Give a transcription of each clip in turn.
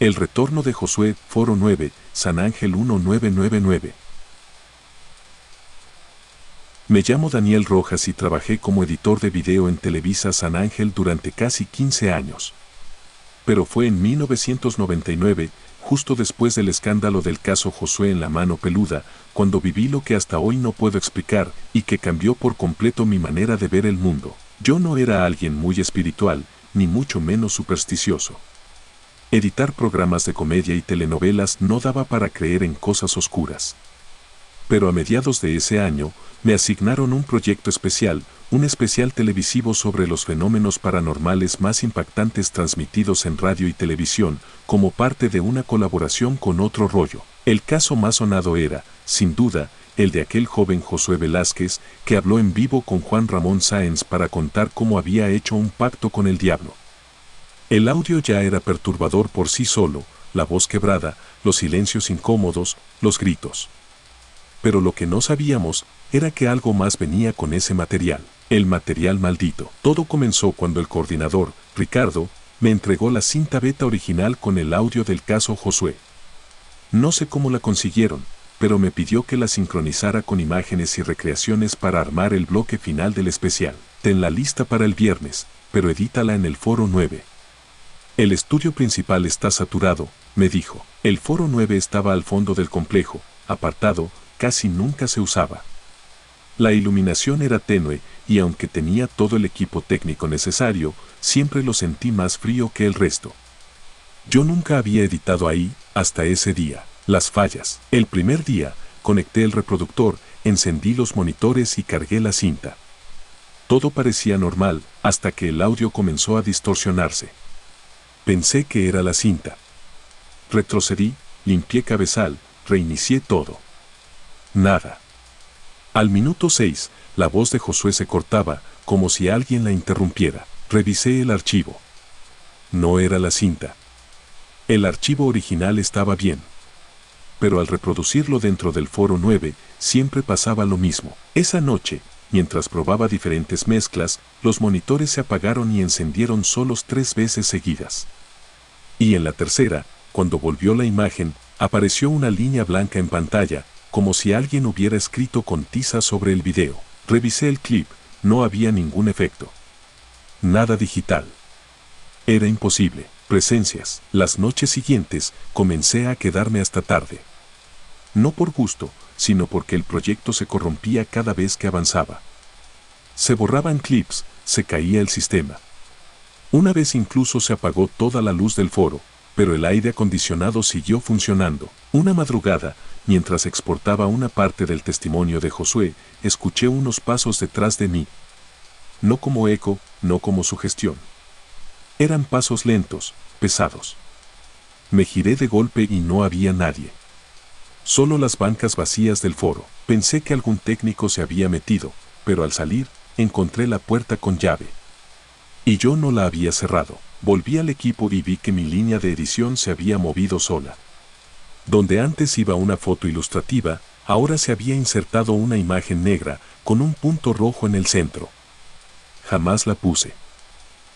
El retorno de Josué, Foro 9, San Ángel 1999. Me llamo Daniel Rojas y trabajé como editor de video en Televisa San Ángel durante casi 15 años. Pero fue en 1999, justo después del escándalo del caso Josué en la mano peluda, cuando viví lo que hasta hoy no puedo explicar y que cambió por completo mi manera de ver el mundo. Yo no era alguien muy espiritual, ni mucho menos supersticioso. Editar programas de comedia y telenovelas no daba para creer en cosas oscuras. Pero a mediados de ese año, me asignaron un proyecto especial, un especial televisivo sobre los fenómenos paranormales más impactantes transmitidos en radio y televisión, como parte de una colaboración con Otro Rollo. El caso más sonado era, sin duda, el de aquel joven Josué Velázquez, que habló en vivo con Juan Ramón Sáenz para contar cómo había hecho un pacto con el diablo. El audio ya era perturbador por sí solo, la voz quebrada, los silencios incómodos, los gritos. Pero lo que no sabíamos era que algo más venía con ese material, el material maldito. Todo comenzó cuando el coordinador, Ricardo, me entregó la cinta beta original con el audio del caso Josué. No sé cómo la consiguieron, pero me pidió que la sincronizara con imágenes y recreaciones para armar el bloque final del especial. Ten la lista para el viernes, pero edítala en el Foro 9. El estudio principal está saturado, me dijo. El Foro 9 estaba al fondo del complejo, apartado, casi nunca se usaba. La iluminación era tenue y aunque tenía todo el equipo técnico necesario, siempre lo sentí más frío que el resto. Yo nunca había editado ahí, hasta ese día. Las fallas. El primer día, conecté el reproductor, encendí los monitores y cargué la cinta. Todo parecía normal, hasta que el audio comenzó a distorsionarse. Pensé que era la cinta. Retrocedí, limpié cabezal, reinicié todo. Nada. Al minuto 6, la voz de Josué se cortaba, como si alguien la interrumpiera. Revisé el archivo. No era la cinta. El archivo original estaba bien. Pero al reproducirlo dentro del Foro 9, siempre pasaba lo mismo. Esa noche, mientras probaba diferentes mezclas, los monitores se apagaron y encendieron solos 3 veces seguidas. Y en la tercera, cuando volvió la imagen, apareció una línea blanca en pantalla, como si alguien hubiera escrito con tiza sobre el video. Revisé el clip, no había ningún efecto. Nada digital. Era imposible. Presencias. Las noches siguientes, comencé a quedarme hasta tarde. No por gusto, sino porque el proyecto se corrompía cada vez que avanzaba. Se borraban clips, se caía el sistema. Una vez incluso se apagó toda la luz del foro, pero el aire acondicionado siguió funcionando. Una madrugada, mientras exportaba una parte del testimonio de Josué, escuché unos pasos detrás de mí. No como eco, no como sugestión. Eran pasos lentos, pesados. Me giré de golpe y no había nadie. Solo las bancas vacías del foro. Pensé que algún técnico se había metido, pero al salir, encontré la puerta con llave. Y yo no la había cerrado. Volví al equipo y vi que mi línea de edición se había movido sola. Donde antes iba una foto ilustrativa, ahora se había insertado una imagen negra, con un punto rojo en el centro. Jamás la puse.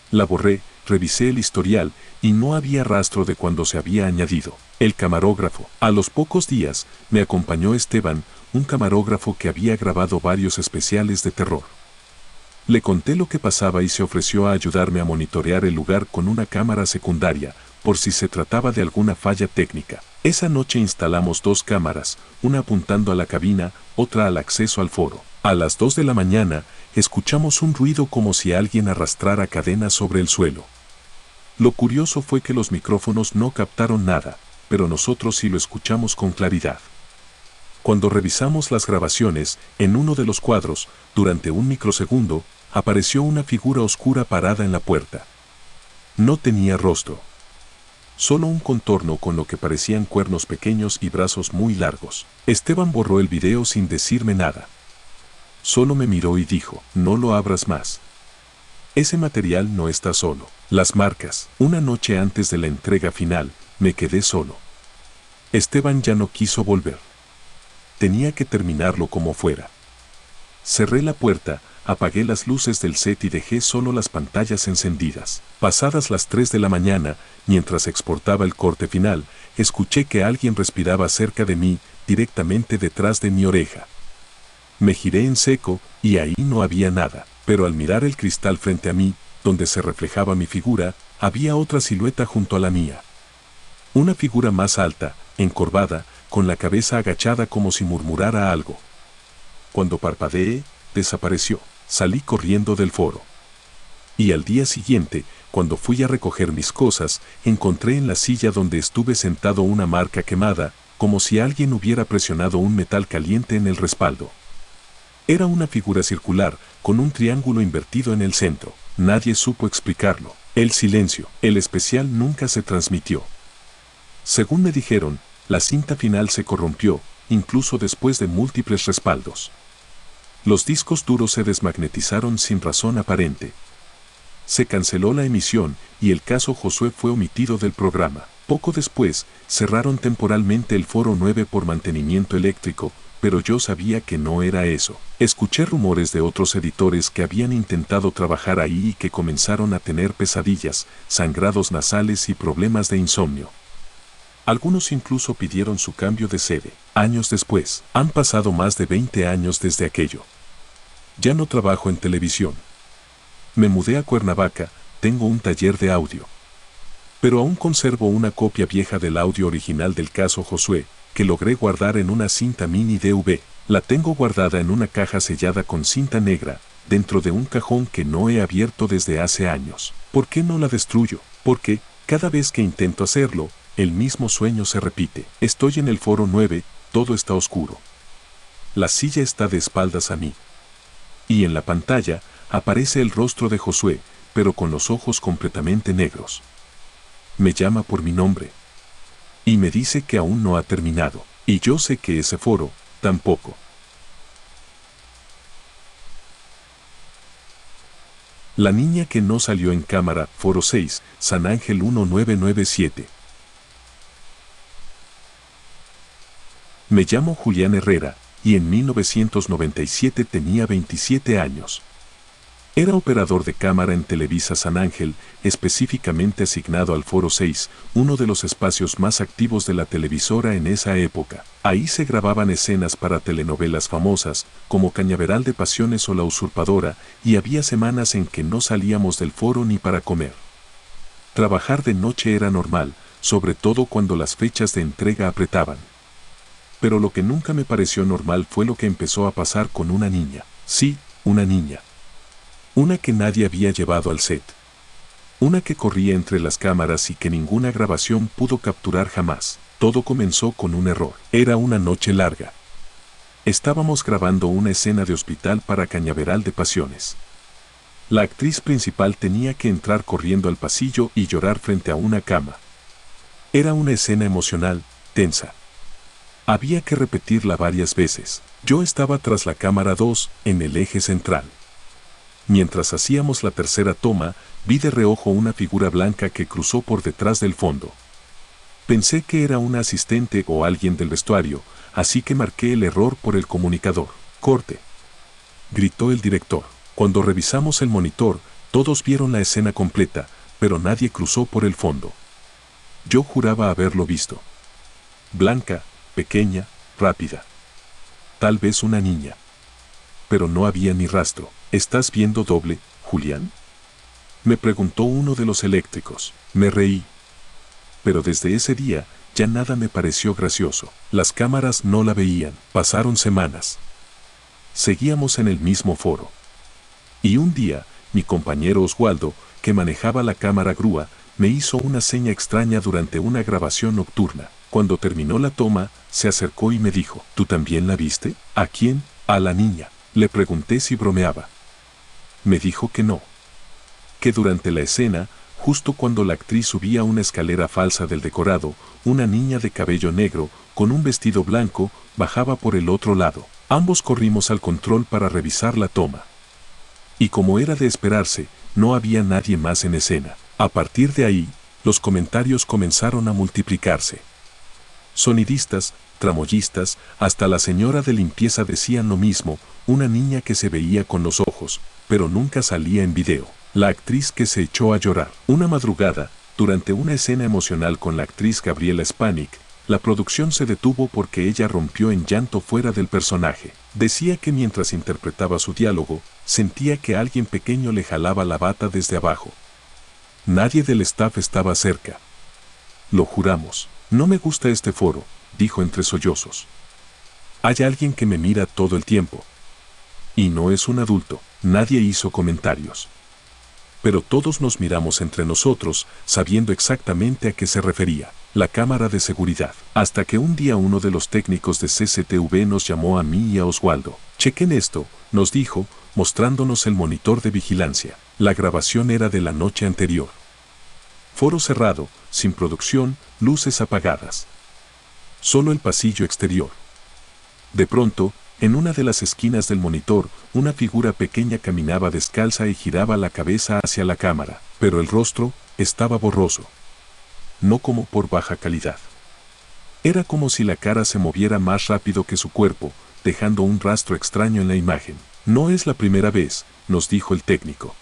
La borré, revisé el historial, y no había rastro de cuando se había añadido. El camarógrafo. A los pocos días, me acompañó Esteban, un camarógrafo que había grabado varios especiales de terror. Le conté lo que pasaba y se ofreció a ayudarme a monitorear el lugar con una cámara secundaria, por si se trataba de alguna falla técnica. Esa noche instalamos 2 cámaras, una apuntando a la cabina, otra al acceso al foro. A las 2 de la mañana, escuchamos un ruido como si alguien arrastrara cadenas sobre el suelo. Lo curioso fue que los micrófonos no captaron nada, pero nosotros sí lo escuchamos con claridad. Cuando revisamos las grabaciones, en uno de los cuadros, durante un microsegundo, apareció una figura oscura parada en la puerta. No tenía rostro. Solo un contorno con lo que parecían cuernos pequeños y brazos muy largos. Esteban borró el video sin decirme nada. Solo me miró y dijo, no lo abras más. Ese material no está solo. Las marcas. Una noche antes de la entrega final, me quedé solo. Esteban ya no quiso volver. Tenía que terminarlo como fuera. Cerré la puerta, apagué las luces del set y dejé solo las pantallas encendidas. Pasadas las 3 de la mañana, mientras exportaba el corte final, escuché que alguien respiraba cerca de mí, directamente detrás de mi oreja. Me giré en seco, y ahí no había nada, pero al mirar el cristal frente a mí, donde se reflejaba mi figura, había otra silueta junto a la mía. Una figura más alta, encorvada, con la cabeza agachada como si murmurara algo. Cuando parpadeé, desapareció. Salí corriendo del foro. Y al día siguiente, cuando fui a recoger mis cosas, encontré en la silla donde estuve sentado una marca quemada, como si alguien hubiera presionado un metal caliente en el respaldo. Era una figura circular, con un triángulo invertido en el centro. Nadie supo explicarlo. El silencio, el especial nunca se transmitió. Según me dijeron, la cinta final se corrompió, incluso después de múltiples respaldos. Los discos duros se desmagnetizaron sin razón aparente. Se canceló la emisión y el caso Josué fue omitido del programa. Poco después, cerraron temporalmente el Foro 9 por mantenimiento eléctrico, pero yo sabía que no era eso. Escuché rumores de otros editores que habían intentado trabajar ahí y que comenzaron a tener pesadillas, sangrados nasales y problemas de insomnio. Algunos incluso pidieron su cambio de sede. Años después, han pasado más de 20 años desde aquello. Ya no trabajo en televisión. Me mudé a Cuernavaca, tengo un taller de audio. Pero aún conservo una copia vieja del audio original del caso Josué, que logré guardar en una cinta mini DV. La tengo guardada en una caja sellada con cinta negra, dentro de un cajón que no he abierto desde hace años. ¿Por qué no la destruyo? Porque, cada vez que intento hacerlo, el mismo sueño se repite. Estoy en el Foro 9, todo está oscuro. La silla está de espaldas a mí. Y en la pantalla, aparece el rostro de Josué, pero con los ojos completamente negros. Me llama por mi nombre. Y me dice que aún no ha terminado. Y yo sé que ese foro, tampoco. La niña que no salió en cámara, Foro 6, San Ángel 1997. Me llamo Julián Herrera, y en 1997 tenía 27 años. Era operador de cámara en Televisa San Ángel, específicamente asignado al Foro 6, uno de los espacios más activos de la televisora en esa época. Ahí se grababan escenas para telenovelas famosas, como Cañaveral de Pasiones o La Usurpadora, y había semanas en que no salíamos del foro ni para comer. Trabajar de noche era normal, sobre todo cuando las fechas de entrega apretaban. Pero lo que nunca me pareció normal fue lo que empezó a pasar con una niña. Sí, una niña. Una que nadie había llevado al set. Una que corría entre las cámaras y que ninguna grabación pudo capturar jamás. Todo comenzó con un error. Era una noche larga. Estábamos grabando una escena de hospital para Cañaveral de Pasiones. La actriz principal tenía que entrar corriendo al pasillo y llorar frente a una cama. Era una escena emocional, tensa. Había que repetirla varias veces. Yo estaba tras la cámara 2, en el eje central. Mientras hacíamos la tercera toma, vi de reojo una figura blanca que cruzó por detrás del fondo. Pensé que era una asistente o alguien del vestuario, así que marqué el error por el comunicador. ¡Corte!, gritó el director. Cuando revisamos el monitor, todos vieron la escena completa, pero nadie cruzó por el fondo. Yo juraba haberlo visto. Blanca, pequeña, rápida. Tal vez una niña. Pero no había ni rastro. ¿Estás viendo doble, Julián?, me preguntó uno de los eléctricos. Me reí. Pero desde ese día, ya nada me pareció gracioso. Las cámaras no la veían. Pasaron semanas. Seguíamos en el mismo foro. Y un día, mi compañero Oswaldo, que manejaba la cámara grúa, me hizo una seña extraña durante una grabación nocturna. Cuando terminó la toma, se acercó y me dijo: ¿Tú también la viste? ¿A quién? A la niña. Le pregunté si bromeaba. Me dijo que no. Que durante la escena, justo cuando la actriz subía una escalera falsa del decorado, una niña de cabello negro, con un vestido blanco, bajaba por el otro lado. Ambos corrimos al control para revisar la toma. Y como era de esperarse, no había nadie más en escena. A partir de ahí, los comentarios comenzaron a multiplicarse. Sonidistas, tramoyistas, hasta la señora de limpieza decían lo mismo, una niña que se veía con los ojos, pero nunca salía en video. La actriz que se echó a llorar. Una madrugada, durante una escena emocional con la actriz Gabriela Spanik, la producción se detuvo porque ella rompió en llanto fuera del personaje. Decía que mientras interpretaba su diálogo, sentía que alguien pequeño le jalaba la bata desde abajo. Nadie del staff estaba cerca. Lo juramos. No me gusta este foro, dijo entre sollozos. Hay alguien que me mira todo el tiempo. Y no es un adulto. Nadie hizo comentarios. Pero todos nos miramos entre nosotros, sabiendo exactamente a qué se refería. La cámara de seguridad. Hasta que un día uno de los técnicos de CCTV nos llamó a mí y a Oswaldo. Chequen esto, nos dijo, mostrándonos el monitor de vigilancia. La grabación era de la noche anterior. Foro cerrado, sin producción, luces apagadas. Solo el pasillo exterior. De pronto, en una de las esquinas del monitor, una figura pequeña caminaba descalza y giraba la cabeza hacia la cámara, pero el rostro estaba borroso. No como por baja calidad. Era como si la cara se moviera más rápido que su cuerpo, dejando un rastro extraño en la imagen. No es la primera vez, nos dijo el técnico.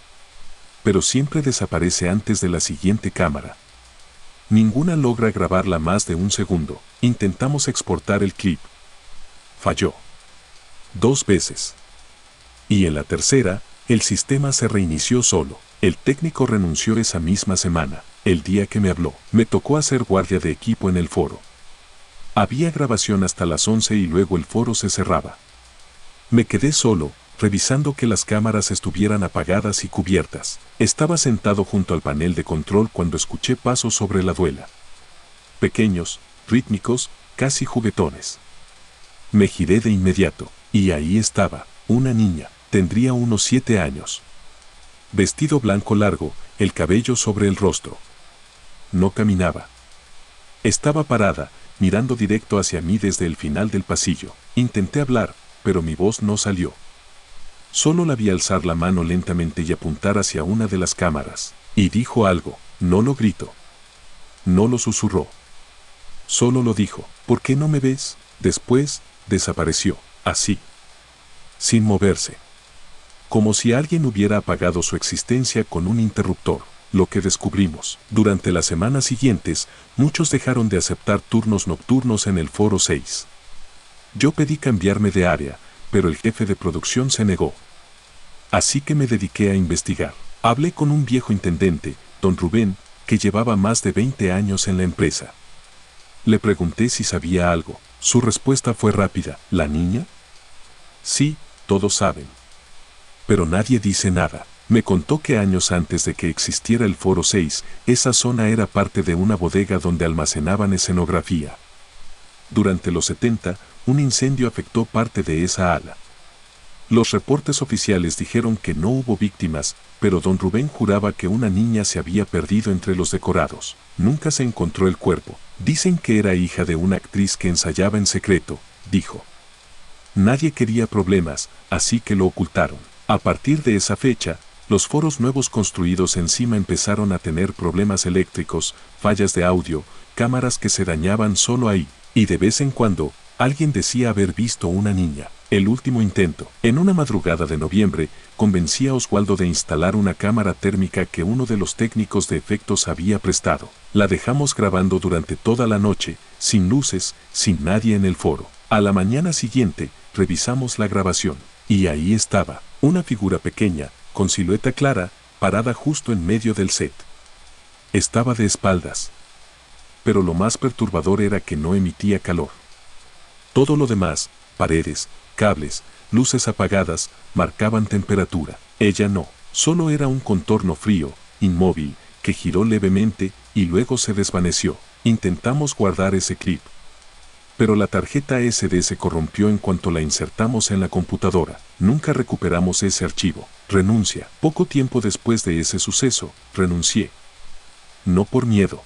Pero siempre desaparece antes de la siguiente cámara. Ninguna logra grabarla más de un segundo. Intentamos exportar el clip. Falló. 2 veces. Y en la tercera, el sistema se reinició solo. El técnico renunció esa misma semana, el día que me habló. Me tocó hacer guardia de equipo en el foro. Había grabación hasta las 11 y luego el foro se cerraba. Me quedé solo, revisando que las cámaras estuvieran apagadas y cubiertas. Estaba sentado junto al panel de control cuando escuché pasos sobre la duela. Pequeños, rítmicos, casi juguetones. Me giré de inmediato, y ahí estaba, una niña, tendría unos 7 años. Vestido blanco largo, el cabello sobre el rostro. No caminaba. Estaba parada, mirando directo hacia mí desde el final del pasillo. Intenté hablar, pero mi voz no salió. Solo la vi alzar la mano lentamente y apuntar hacia una de las cámaras. Y dijo algo, no lo gritó. No lo susurró. Solo lo dijo, ¿por qué no me ves? Después, desapareció, así. Sin moverse. Como si alguien hubiera apagado su existencia con un interruptor. Lo que descubrimos. Durante las semanas siguientes, muchos dejaron de aceptar turnos nocturnos en el Foro 6. Yo pedí cambiarme de área, pero el jefe de producción se negó. Así que me dediqué a investigar. Hablé con un viejo intendente, don Rubén, que llevaba más de 20 años en la empresa. Le pregunté si sabía algo. Su respuesta fue rápida. ¿La niña? Sí, todos saben. Pero nadie dice nada. Me contó que años antes de que existiera el Foro 6, esa zona era parte de una bodega donde almacenaban escenografía. Durante los 70, un incendio afectó parte de esa ala. Los reportes oficiales dijeron que no hubo víctimas, pero don Rubén juraba que una niña se había perdido entre los decorados. Nunca se encontró el cuerpo. Dicen que era hija de una actriz que ensayaba en secreto, dijo. Nadie quería problemas, así que lo ocultaron. A partir de esa fecha, los foros nuevos construidos encima empezaron a tener problemas eléctricos, fallas de audio, cámaras que se dañaban solo ahí, y de vez en cuando, alguien decía haber visto una niña. El último intento. En una madrugada de noviembre, convencí a Oswaldo de instalar una cámara térmica que uno de los técnicos de efectos había prestado. La dejamos grabando durante toda la noche, sin luces, sin nadie en el foro. A la mañana siguiente, revisamos la grabación. Y ahí estaba, una figura pequeña, con silueta clara, parada justo en medio del set. Estaba de espaldas. Pero lo más perturbador era que no emitía calor. Todo lo demás, paredes, cables, luces apagadas, marcaban temperatura. Ella no, solo era un contorno frío, inmóvil, que giró levemente y luego se desvaneció. Intentamos guardar ese clip. Pero la tarjeta SD se corrompió en cuanto la insertamos en la computadora. Nunca recuperamos ese archivo. Renuncia. Poco tiempo después de ese suceso, renuncié. No por miedo.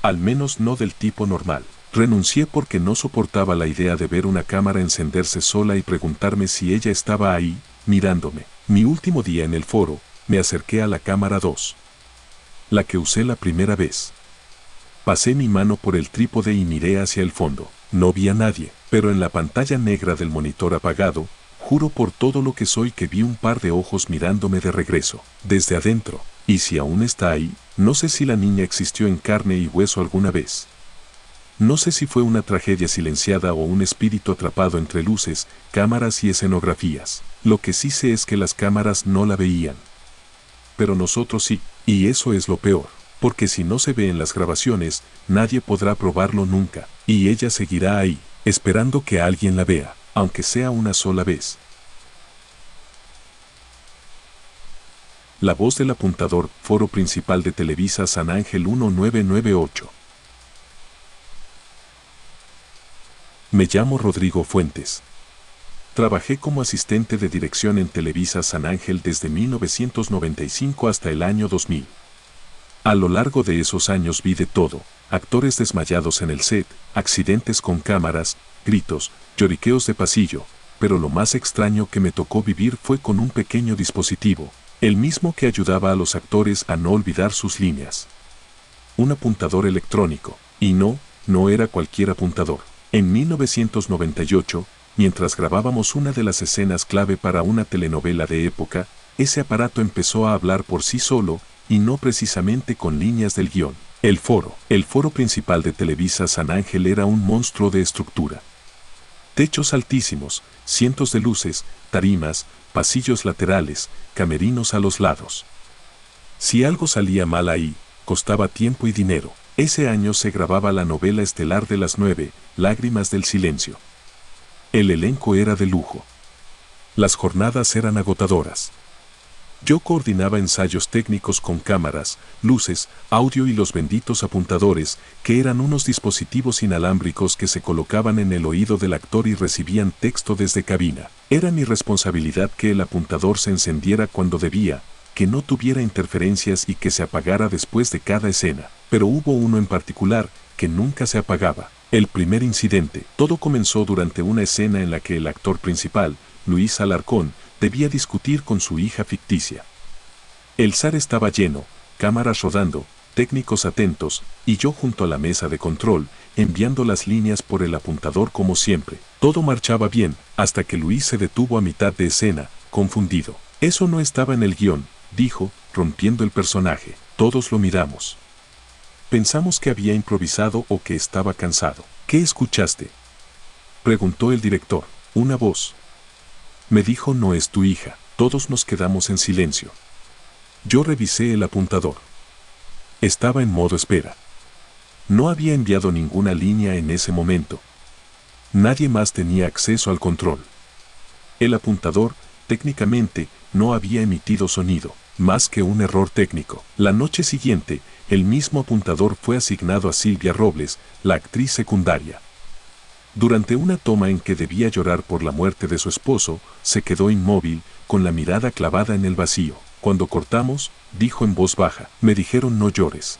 Al menos no del tipo normal. Renuncié porque no soportaba la idea de ver una cámara encenderse sola y preguntarme si ella estaba ahí, mirándome. Mi último día en el foro, me acerqué a la cámara 2. La que usé la primera vez. Pasé mi mano por el trípode y miré hacia el fondo. No vi a nadie, pero en la pantalla negra del monitor apagado, juro por todo lo que soy que vi un par de ojos mirándome de regreso, desde adentro. Y si aún está ahí, no sé si la niña existió en carne y hueso alguna vez. No sé si fue una tragedia silenciada o un espíritu atrapado entre luces, cámaras y escenografías. Lo que sí sé es que las cámaras no la veían. Pero nosotros sí, y eso es lo peor. Porque si no se ve en las grabaciones, nadie podrá probarlo nunca, y ella seguirá ahí, esperando que alguien la vea, aunque sea una sola vez. La voz del apuntador, foro principal de Televisa San Ángel 1998. Me llamo Rodrigo Fuentes. Trabajé como asistente de dirección en Televisa San Ángel desde 1995 hasta el año 2000. A lo largo de esos años vi de todo: actores desmayados en el set, accidentes con cámaras, gritos, lloriqueos de pasillo, pero lo más extraño que me tocó vivir fue con un pequeño dispositivo, el mismo que ayudaba a los actores a no olvidar sus líneas. Un apuntador electrónico, y no era cualquier apuntador. En 1998, mientras grabábamos una de las escenas clave para una telenovela de época, ese aparato empezó a hablar por sí solo, y no precisamente con líneas del guión. El foro principal de Televisa San Ángel era un monstruo de estructura. Techos altísimos, cientos de luces, tarimas, pasillos laterales, camerinos a los lados. Si algo salía mal ahí, costaba tiempo y dinero. Ese año se grababa la novela estelar de las 9, Lágrimas del Silencio. El elenco era de lujo. Las jornadas eran agotadoras. Yo coordinaba ensayos técnicos con cámaras, luces, audio y los benditos apuntadores, que eran unos dispositivos inalámbricos que se colocaban en el oído del actor y recibían texto desde cabina. Era mi responsabilidad que el apuntador se encendiera cuando debía, que no tuviera interferencias y que se apagara después de cada escena. Pero hubo uno en particular que nunca se apagaba. El primer incidente. Todo comenzó durante una escena en la que el actor principal, Luis Alarcón, debía discutir con su hija ficticia. El SAR estaba lleno, cámaras rodando, técnicos atentos, y yo junto a la mesa de control, enviando las líneas por el apuntador como siempre. Todo marchaba bien, hasta que Luis se detuvo a mitad de escena, confundido. Eso no estaba en el guión, dijo, rompiendo el personaje. Todos lo miramos. Pensamos que había improvisado o que estaba cansado. ¿Qué escuchaste?, preguntó el director. Una voz. Me dijo: no es tu hija. Todos nos quedamos en silencio. Yo revisé el apuntador. Estaba en modo espera. No había enviado ninguna línea en ese momento. Nadie más tenía acceso al control. El apuntador, técnicamente, no había emitido sonido, más que un error técnico. La noche siguiente, el mismo apuntador fue asignado a Silvia Robles, la actriz secundaria. Durante una toma en que debía llorar por la muerte de su esposo, se quedó inmóvil, con la mirada clavada en el vacío. Cuando cortamos, dijo en voz baja: me dijeron no llores.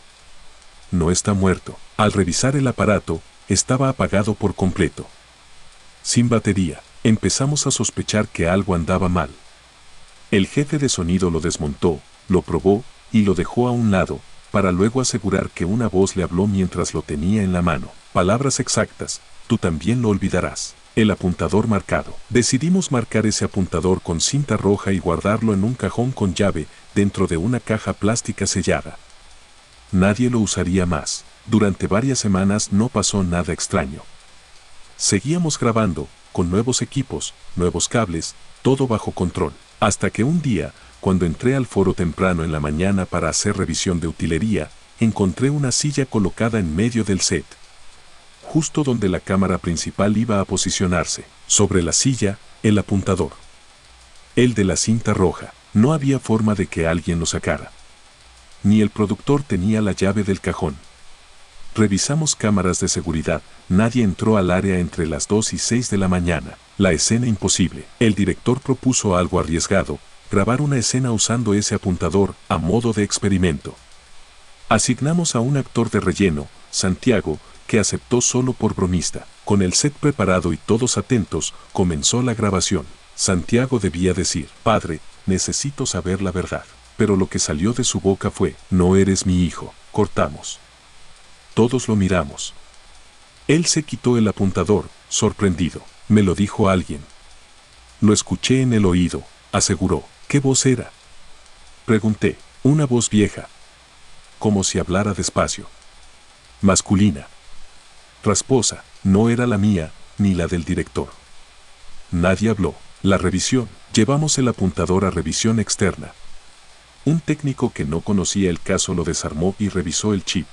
No está muerto. Al revisar el aparato, estaba apagado por completo. Sin batería. Empezamos a sospechar que algo andaba mal. El jefe de sonido lo desmontó, lo probó, y lo dejó a un lado, para luego asegurar que una voz le habló mientras lo tenía en la mano. Palabras exactas: tú también lo olvidarás. El apuntador marcado. Decidimos marcar ese apuntador con cinta roja y guardarlo en un cajón con llave, dentro de una caja plástica sellada. Nadie lo usaría más. Durante varias semanas no pasó nada extraño. Seguíamos grabando, con nuevos equipos, nuevos cables, todo bajo control. Hasta que un día, cuando entré al foro temprano en la mañana para hacer revisión de utilería, encontré una silla colocada en medio del set, justo donde la cámara principal iba a posicionarse. Sobre la silla, el apuntador. El de la cinta roja. No había forma de que alguien lo sacara. Ni el productor tenía la llave del cajón. Revisamos cámaras de seguridad. Nadie entró al área entre las 2 y 6 de la mañana. La escena imposible. El director propuso algo arriesgado: grabar una escena usando ese apuntador, a modo de experimento. Asignamos a un actor de relleno, Santiago, que aceptó solo por bromista. Con el set preparado y todos atentos, comenzó la grabación. Santiago debía decir: padre, necesito saber la verdad. Pero lo que salió de su boca fue: no eres mi hijo. Cortamos. Todos lo miramos. Él se quitó el apuntador, sorprendido. Me lo dijo alguien. Lo escuché en el oído, aseguró. ¿Qué voz era? Pregunté. Una voz vieja. Como si hablara despacio. Masculina. Rasposa. No era la mía, ni la del director. Nadie habló. La revisión. Llevamos el apuntador a revisión externa. Un técnico que no conocía el caso lo desarmó y revisó el chip.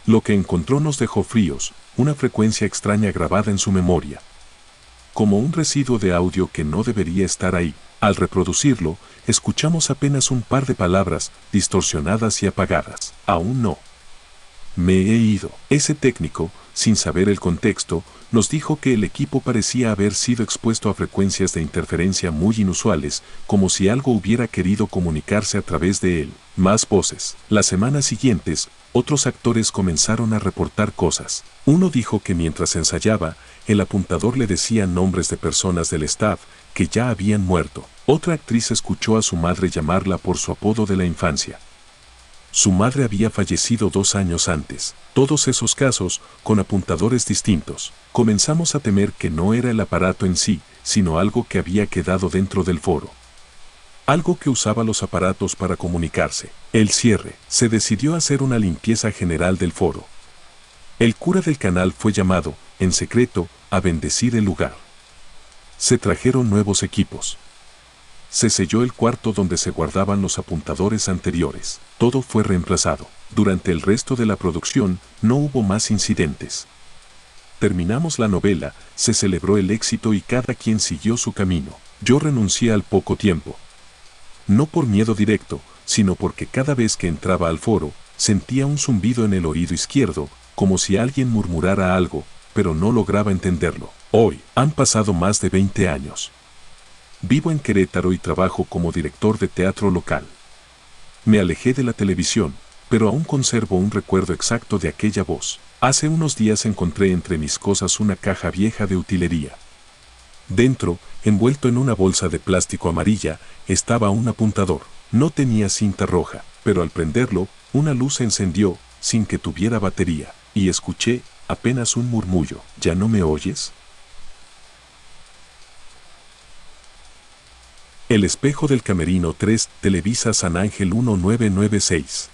Lo que encontró nos dejó fríos, una frecuencia extraña grabada en su memoria. Como un residuo de audio que no debería estar ahí. Al reproducirlo, escuchamos apenas un par de palabras, distorsionadas y apagadas. Aún no. Me he ido. Ese técnico, sin saber el contexto, nos dijo que el equipo parecía haber sido expuesto a frecuencias de interferencia muy inusuales, como si algo hubiera querido comunicarse a través de él. Más voces. Las semanas siguientes, otros actores comenzaron a reportar cosas. Uno dijo que mientras ensayaba, el apuntador le decía nombres de personas del staff que ya habían muerto. Otra actriz escuchó a su madre llamarla por su apodo de la infancia. Su madre había fallecido 2 años antes. Todos esos casos, con apuntadores distintos. Comenzamos a temer que no era el aparato en sí, sino algo que había quedado dentro del foro. Algo que usaba los aparatos para comunicarse. El cierre. Se decidió hacer una limpieza general del foro. El cura del canal fue llamado, en secreto, a bendecir el lugar. Se trajeron nuevos equipos. Se selló el cuarto donde se guardaban los apuntadores anteriores. Todo fue reemplazado. Durante el resto de la producción, no hubo más incidentes. Terminamos la novela, se celebró el éxito y cada quien siguió su camino. Yo renuncié al poco tiempo. No por miedo directo, sino porque cada vez que entraba al foro, sentía un zumbido en el oído izquierdo, como si alguien murmurara algo, pero no lograba entenderlo. Hoy, han pasado más de 20 años. Vivo en Querétaro y trabajo como director de teatro local. Me alejé de la televisión, pero aún conservo un recuerdo exacto de aquella voz. Hace unos días encontré entre mis cosas una caja vieja de utilería. Dentro, envuelto en una bolsa de plástico amarilla, estaba un apuntador. No tenía cinta roja, pero al prenderlo, una luz se encendió, sin que tuviera batería, y escuché apenas un murmullo. ¿Ya no me oyes? El espejo del Camerino 3, Televisa San Ángel 1996.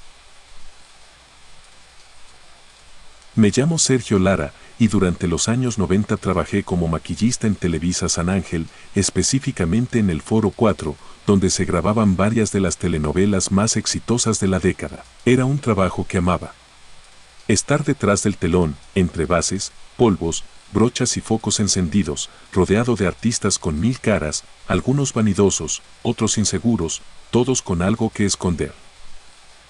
Me llamo Sergio Lara, y durante los años 90 trabajé como maquillista en Televisa San Ángel, específicamente en el Foro 4, donde se grababan varias de las telenovelas más exitosas de la década. Era un trabajo que amaba. Estar detrás del telón, entre bases, polvos, brochas y focos encendidos, rodeado de artistas con 1000 caras, algunos vanidosos, otros inseguros, todos con algo que esconder.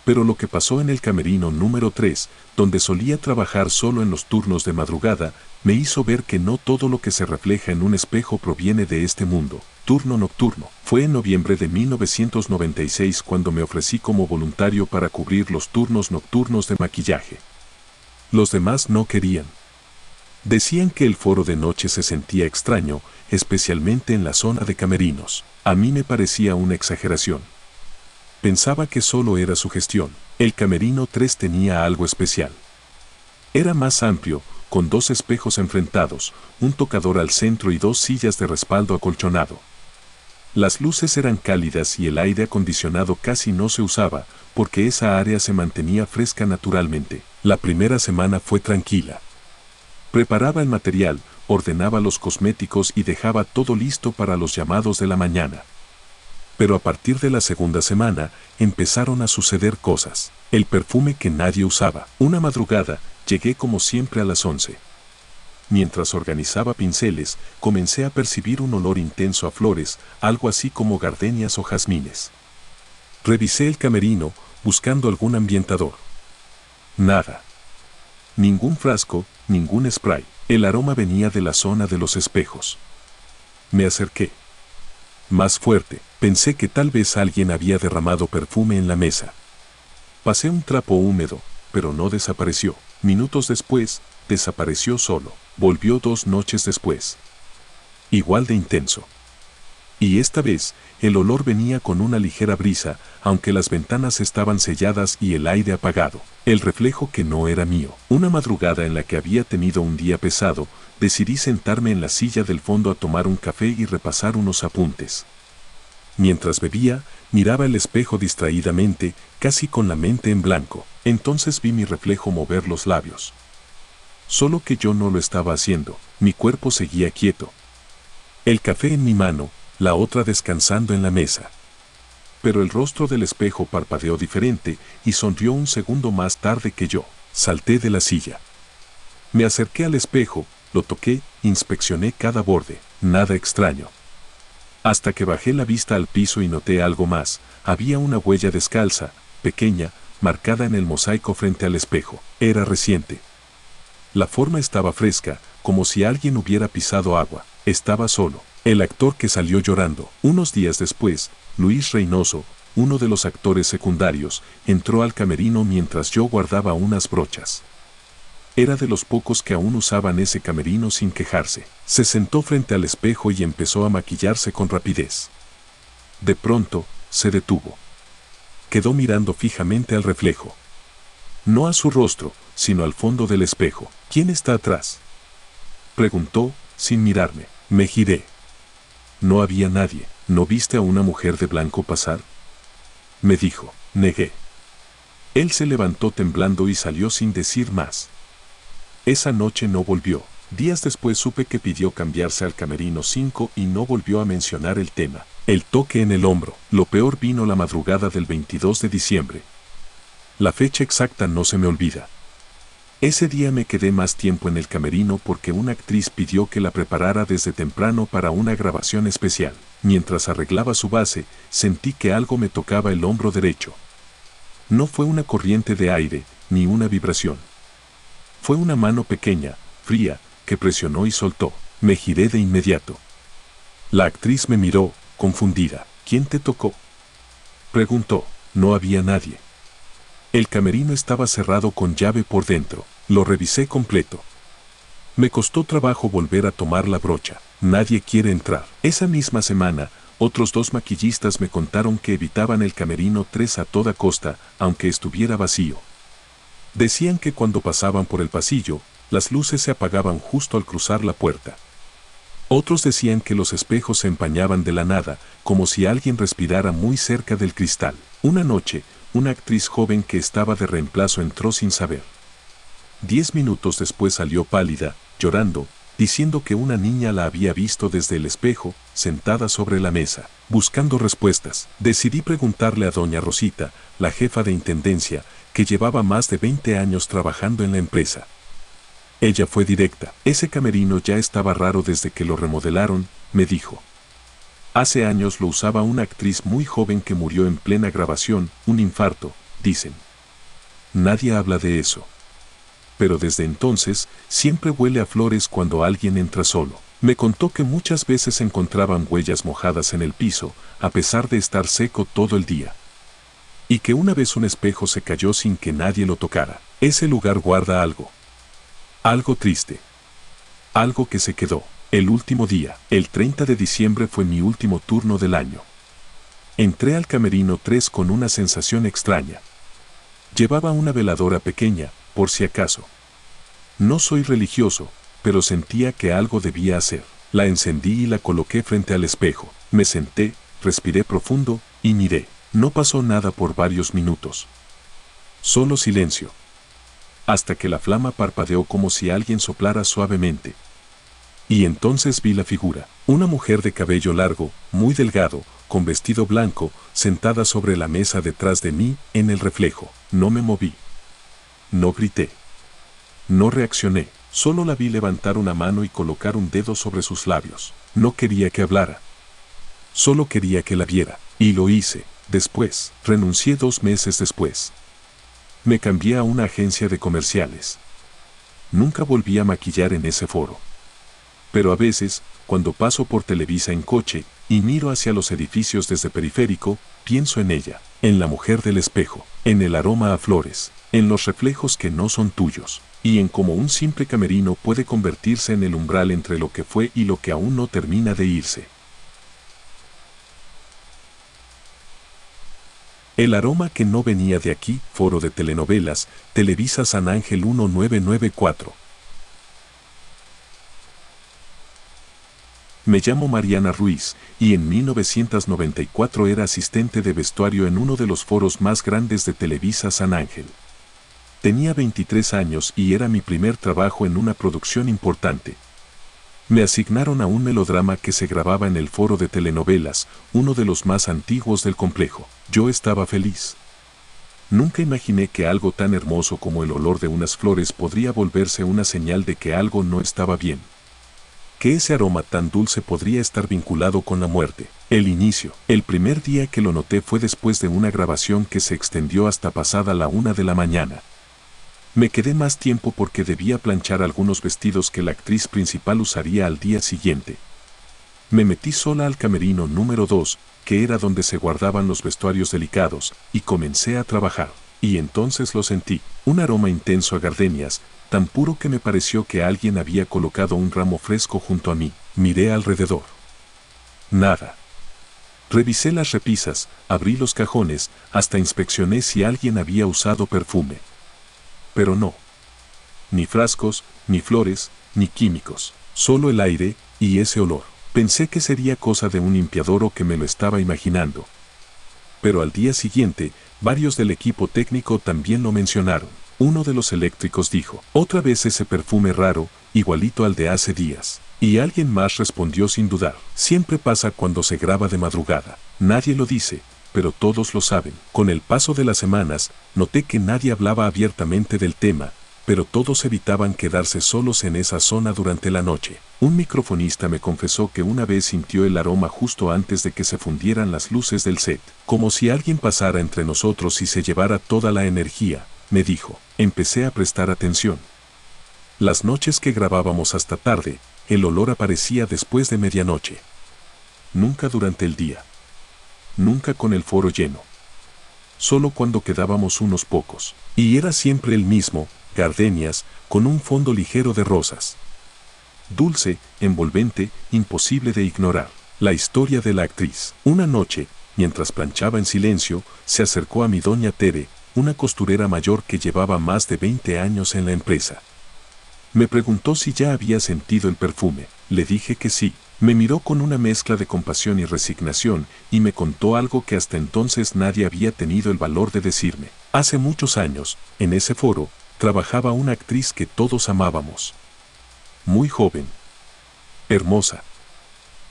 Pero lo que pasó en el camerino número 3, donde solía trabajar solo en los turnos de madrugada, me hizo ver que no todo lo que se refleja en un espejo proviene de este mundo. Turno nocturno. Fue en noviembre de 1996 cuando me ofrecí como voluntario para cubrir los turnos nocturnos de maquillaje. Los demás no querían. Decían que el foro de noche se sentía extraño, especialmente en la zona de camerinos. A mí me parecía una exageración. Pensaba que solo era sugestión. El camerino 3 tenía algo especial. Era más amplio, con 2 espejos enfrentados, un tocador al centro y 2 sillas de respaldo acolchonado. Las luces eran cálidas y el aire acondicionado casi no se usaba, porque esa área se mantenía fresca naturalmente. La primera semana fue tranquila. Preparaba el material, ordenaba los cosméticos y dejaba todo listo para los llamados de la mañana. Pero a partir de la segunda semana, empezaron a suceder cosas. El perfume que nadie usaba. Una madrugada, llegué como siempre a las 11. Mientras organizaba pinceles, comencé a percibir un olor intenso a flores, algo así como gardenias o jazmines. Revisé el camerino, buscando algún ambientador. Nada. Ningún frasco, ningún spray. El aroma venía de la zona de los espejos. Me acerqué. Más fuerte, pensé que tal vez alguien había derramado perfume en la mesa. Pasé un trapo húmedo, pero no desapareció. Minutos después, desapareció solo. Volvió 2 noches después. Igual de intenso. Y esta vez, el olor venía con una ligera brisa, aunque las ventanas estaban selladas y el aire apagado. El reflejo que no era mío. Una madrugada en la que había tenido un día pesado, decidí sentarme en la silla del fondo a tomar un café y repasar unos apuntes. Mientras bebía, miraba el espejo distraídamente, casi con la mente en blanco. Entonces vi mi reflejo mover los labios. Solo que yo no lo estaba haciendo, mi cuerpo seguía quieto. El café en mi mano, la otra descansando en la mesa. Pero el rostro del espejo parpadeó diferente y sonrió un segundo más tarde que yo. Salté de la silla. Me acerqué al espejo, lo toqué, inspeccioné cada borde, nada extraño. Hasta que bajé la vista al piso y noté algo más. Había una huella descalza, pequeña, marcada en el mosaico frente al espejo. Era reciente. La forma estaba fresca, como si alguien hubiera pisado agua. Estaba solo. El actor que salió llorando. Unos días después, Luis Reynoso, uno de los actores secundarios, entró al camerino mientras yo guardaba unas brochas. Era de los pocos que aún usaban ese camerino sin quejarse. Se sentó frente al espejo y empezó a maquillarse con rapidez. De pronto, se detuvo. Quedó mirando fijamente al reflejo. No a su rostro, sino al fondo del espejo. ¿Quién está atrás?, preguntó, sin mirarme. Me giré. No había nadie. ¿No viste a una mujer de blanco pasar?, me dijo. Negué. Él se levantó temblando y salió sin decir más. Esa noche no volvió. Días después supe que pidió cambiarse al camerino 5 y no volvió a mencionar el tema. El toque en el hombro. Lo peor vino la madrugada del 22 de diciembre. La fecha exacta no se me olvida. Ese día me quedé más tiempo en el camerino porque una actriz pidió que la preparara desde temprano para una grabación especial. Mientras arreglaba su base, sentí que algo me tocaba el hombro derecho. No fue una corriente de aire, ni una vibración. Fue una mano pequeña, fría, que presionó y soltó. Me giré de inmediato. La actriz me miró, confundida. ¿Quién te tocó?, preguntó. No había nadie. El camerino estaba cerrado con llave por dentro. Lo revisé completo. Me costó trabajo volver a tomar la brocha. Nadie quiere entrar. Esa misma semana, otros 2 maquillistas me contaron que evitaban el camerino 3 a toda costa, aunque estuviera vacío. Decían que cuando pasaban por el pasillo, las luces se apagaban justo al cruzar la puerta. Otros decían que los espejos se empañaban de la nada, como si alguien respirara muy cerca del cristal. Una noche, una actriz joven que estaba de reemplazo entró sin saber. 10 minutos después salió pálida, llorando, diciendo que una niña la había visto desde el espejo, sentada sobre la mesa, buscando respuestas. Decidí preguntarle a doña Rosita, la jefa de intendencia, que llevaba más de 20 años trabajando en la empresa. Ella fue directa. Ese camerino ya estaba raro desde que lo remodelaron, me dijo. Hace años lo usaba una actriz muy joven que murió en plena grabación, un infarto, dicen. Nadie habla de eso. Pero desde entonces, siempre huele a flores cuando alguien entra solo. Me contó que muchas veces encontraban huellas mojadas en el piso, a pesar de estar seco todo el día. Y que una vez un espejo se cayó sin que nadie lo tocara. Ese lugar guarda algo. Algo triste. Algo que se quedó. El último día, el 30 de diciembre fue mi último turno del año. Entré al camerino 3 con una sensación extraña. Llevaba una veladora pequeña, por si acaso. No soy religioso, pero sentía que algo debía hacer. La encendí y la coloqué frente al espejo. Me senté, respiré profundo y miré. No pasó nada por varios minutos. Solo silencio. Hasta que la flama parpadeó como si alguien soplara suavemente. Y entonces vi la figura. Una mujer de cabello largo, muy delgado, con vestido blanco, sentada sobre la mesa detrás de mí, en el reflejo. No me moví. No grité. No reaccioné. Solo la vi levantar una mano y colocar un dedo sobre sus labios. No quería que hablara. Solo quería que la viera. Y lo hice. Después, renuncié 2 meses después. Me cambié a una agencia de comerciales. Nunca volví a maquillar en ese foro. Pero a veces, cuando paso por Televisa en coche y miro hacia los edificios desde periférico, pienso en ella, en la mujer del espejo, en el aroma a flores, en los reflejos que no son tuyos, y en cómo un simple camerino puede convertirse en el umbral entre lo que fue y lo que aún no termina de irse. El aroma que no venía de aquí, foro de telenovelas, Televisa San Ángel 1994. Me llamo Mariana Ruiz, y en 1994 era asistente de vestuario en uno de los foros más grandes de Televisa San Ángel. Tenía 23 años y era mi primer trabajo en una producción importante. Me asignaron a un melodrama que se grababa en el foro de telenovelas, uno de los más antiguos del complejo. Yo estaba feliz. Nunca imaginé que algo tan hermoso como el olor de unas flores podría volverse una señal de que algo no estaba bien. Que ese aroma tan dulce podría estar vinculado con la muerte. El inicio. El primer día que lo noté fue después de una grabación que se extendió hasta pasada la 1 de la mañana. Me quedé más tiempo porque debía planchar algunos vestidos que la actriz principal usaría al día siguiente. Me metí sola al camerino número 2, que era donde se guardaban los vestuarios delicados, y comencé a trabajar. Y entonces lo sentí, un aroma intenso a gardenias, tan puro que me pareció que alguien había colocado un ramo fresco junto a mí. Miré alrededor. Nada. Revisé las repisas, abrí los cajones, hasta inspeccioné si alguien había usado perfume. Pero no. Ni frascos, ni flores, ni químicos. Solo el aire y ese olor. Pensé que sería cosa de un limpiador o que me lo estaba imaginando. Pero al día siguiente, varios del equipo técnico también lo mencionaron. Uno de los eléctricos dijo, otra vez ese perfume raro, igualito al de hace días. Y alguien más respondió sin dudar. Siempre pasa cuando se graba de madrugada. Nadie lo dice, pero todos lo saben. Con el paso de las semanas, noté que nadie hablaba abiertamente del tema, pero todos evitaban quedarse solos en esa zona durante la noche. Un microfonista me confesó que una vez sintió el aroma justo antes de que se fundieran las luces del set, como si alguien pasara entre nosotros y se llevara toda la energía, me dijo. Empecé a prestar atención. Las noches que grabábamos hasta tarde, el olor aparecía después de medianoche. Nunca durante el día. Nunca con el foro lleno. Solo cuando quedábamos unos pocos. Y era siempre el mismo, gardenias, con un fondo ligero de rosas. Dulce, envolvente, imposible de ignorar. La historia de la actriz. Una noche, mientras planchaba en silencio, se acercó a mi doña Tere, una costurera mayor que llevaba más de 20 años en la empresa. Me preguntó si ya había sentido el perfume. Le dije que sí. Me miró con una mezcla de compasión y resignación y me contó algo que hasta entonces nadie había tenido el valor de decirme. Hace muchos años, en ese foro, trabajaba una actriz que todos amábamos. Muy joven. Hermosa.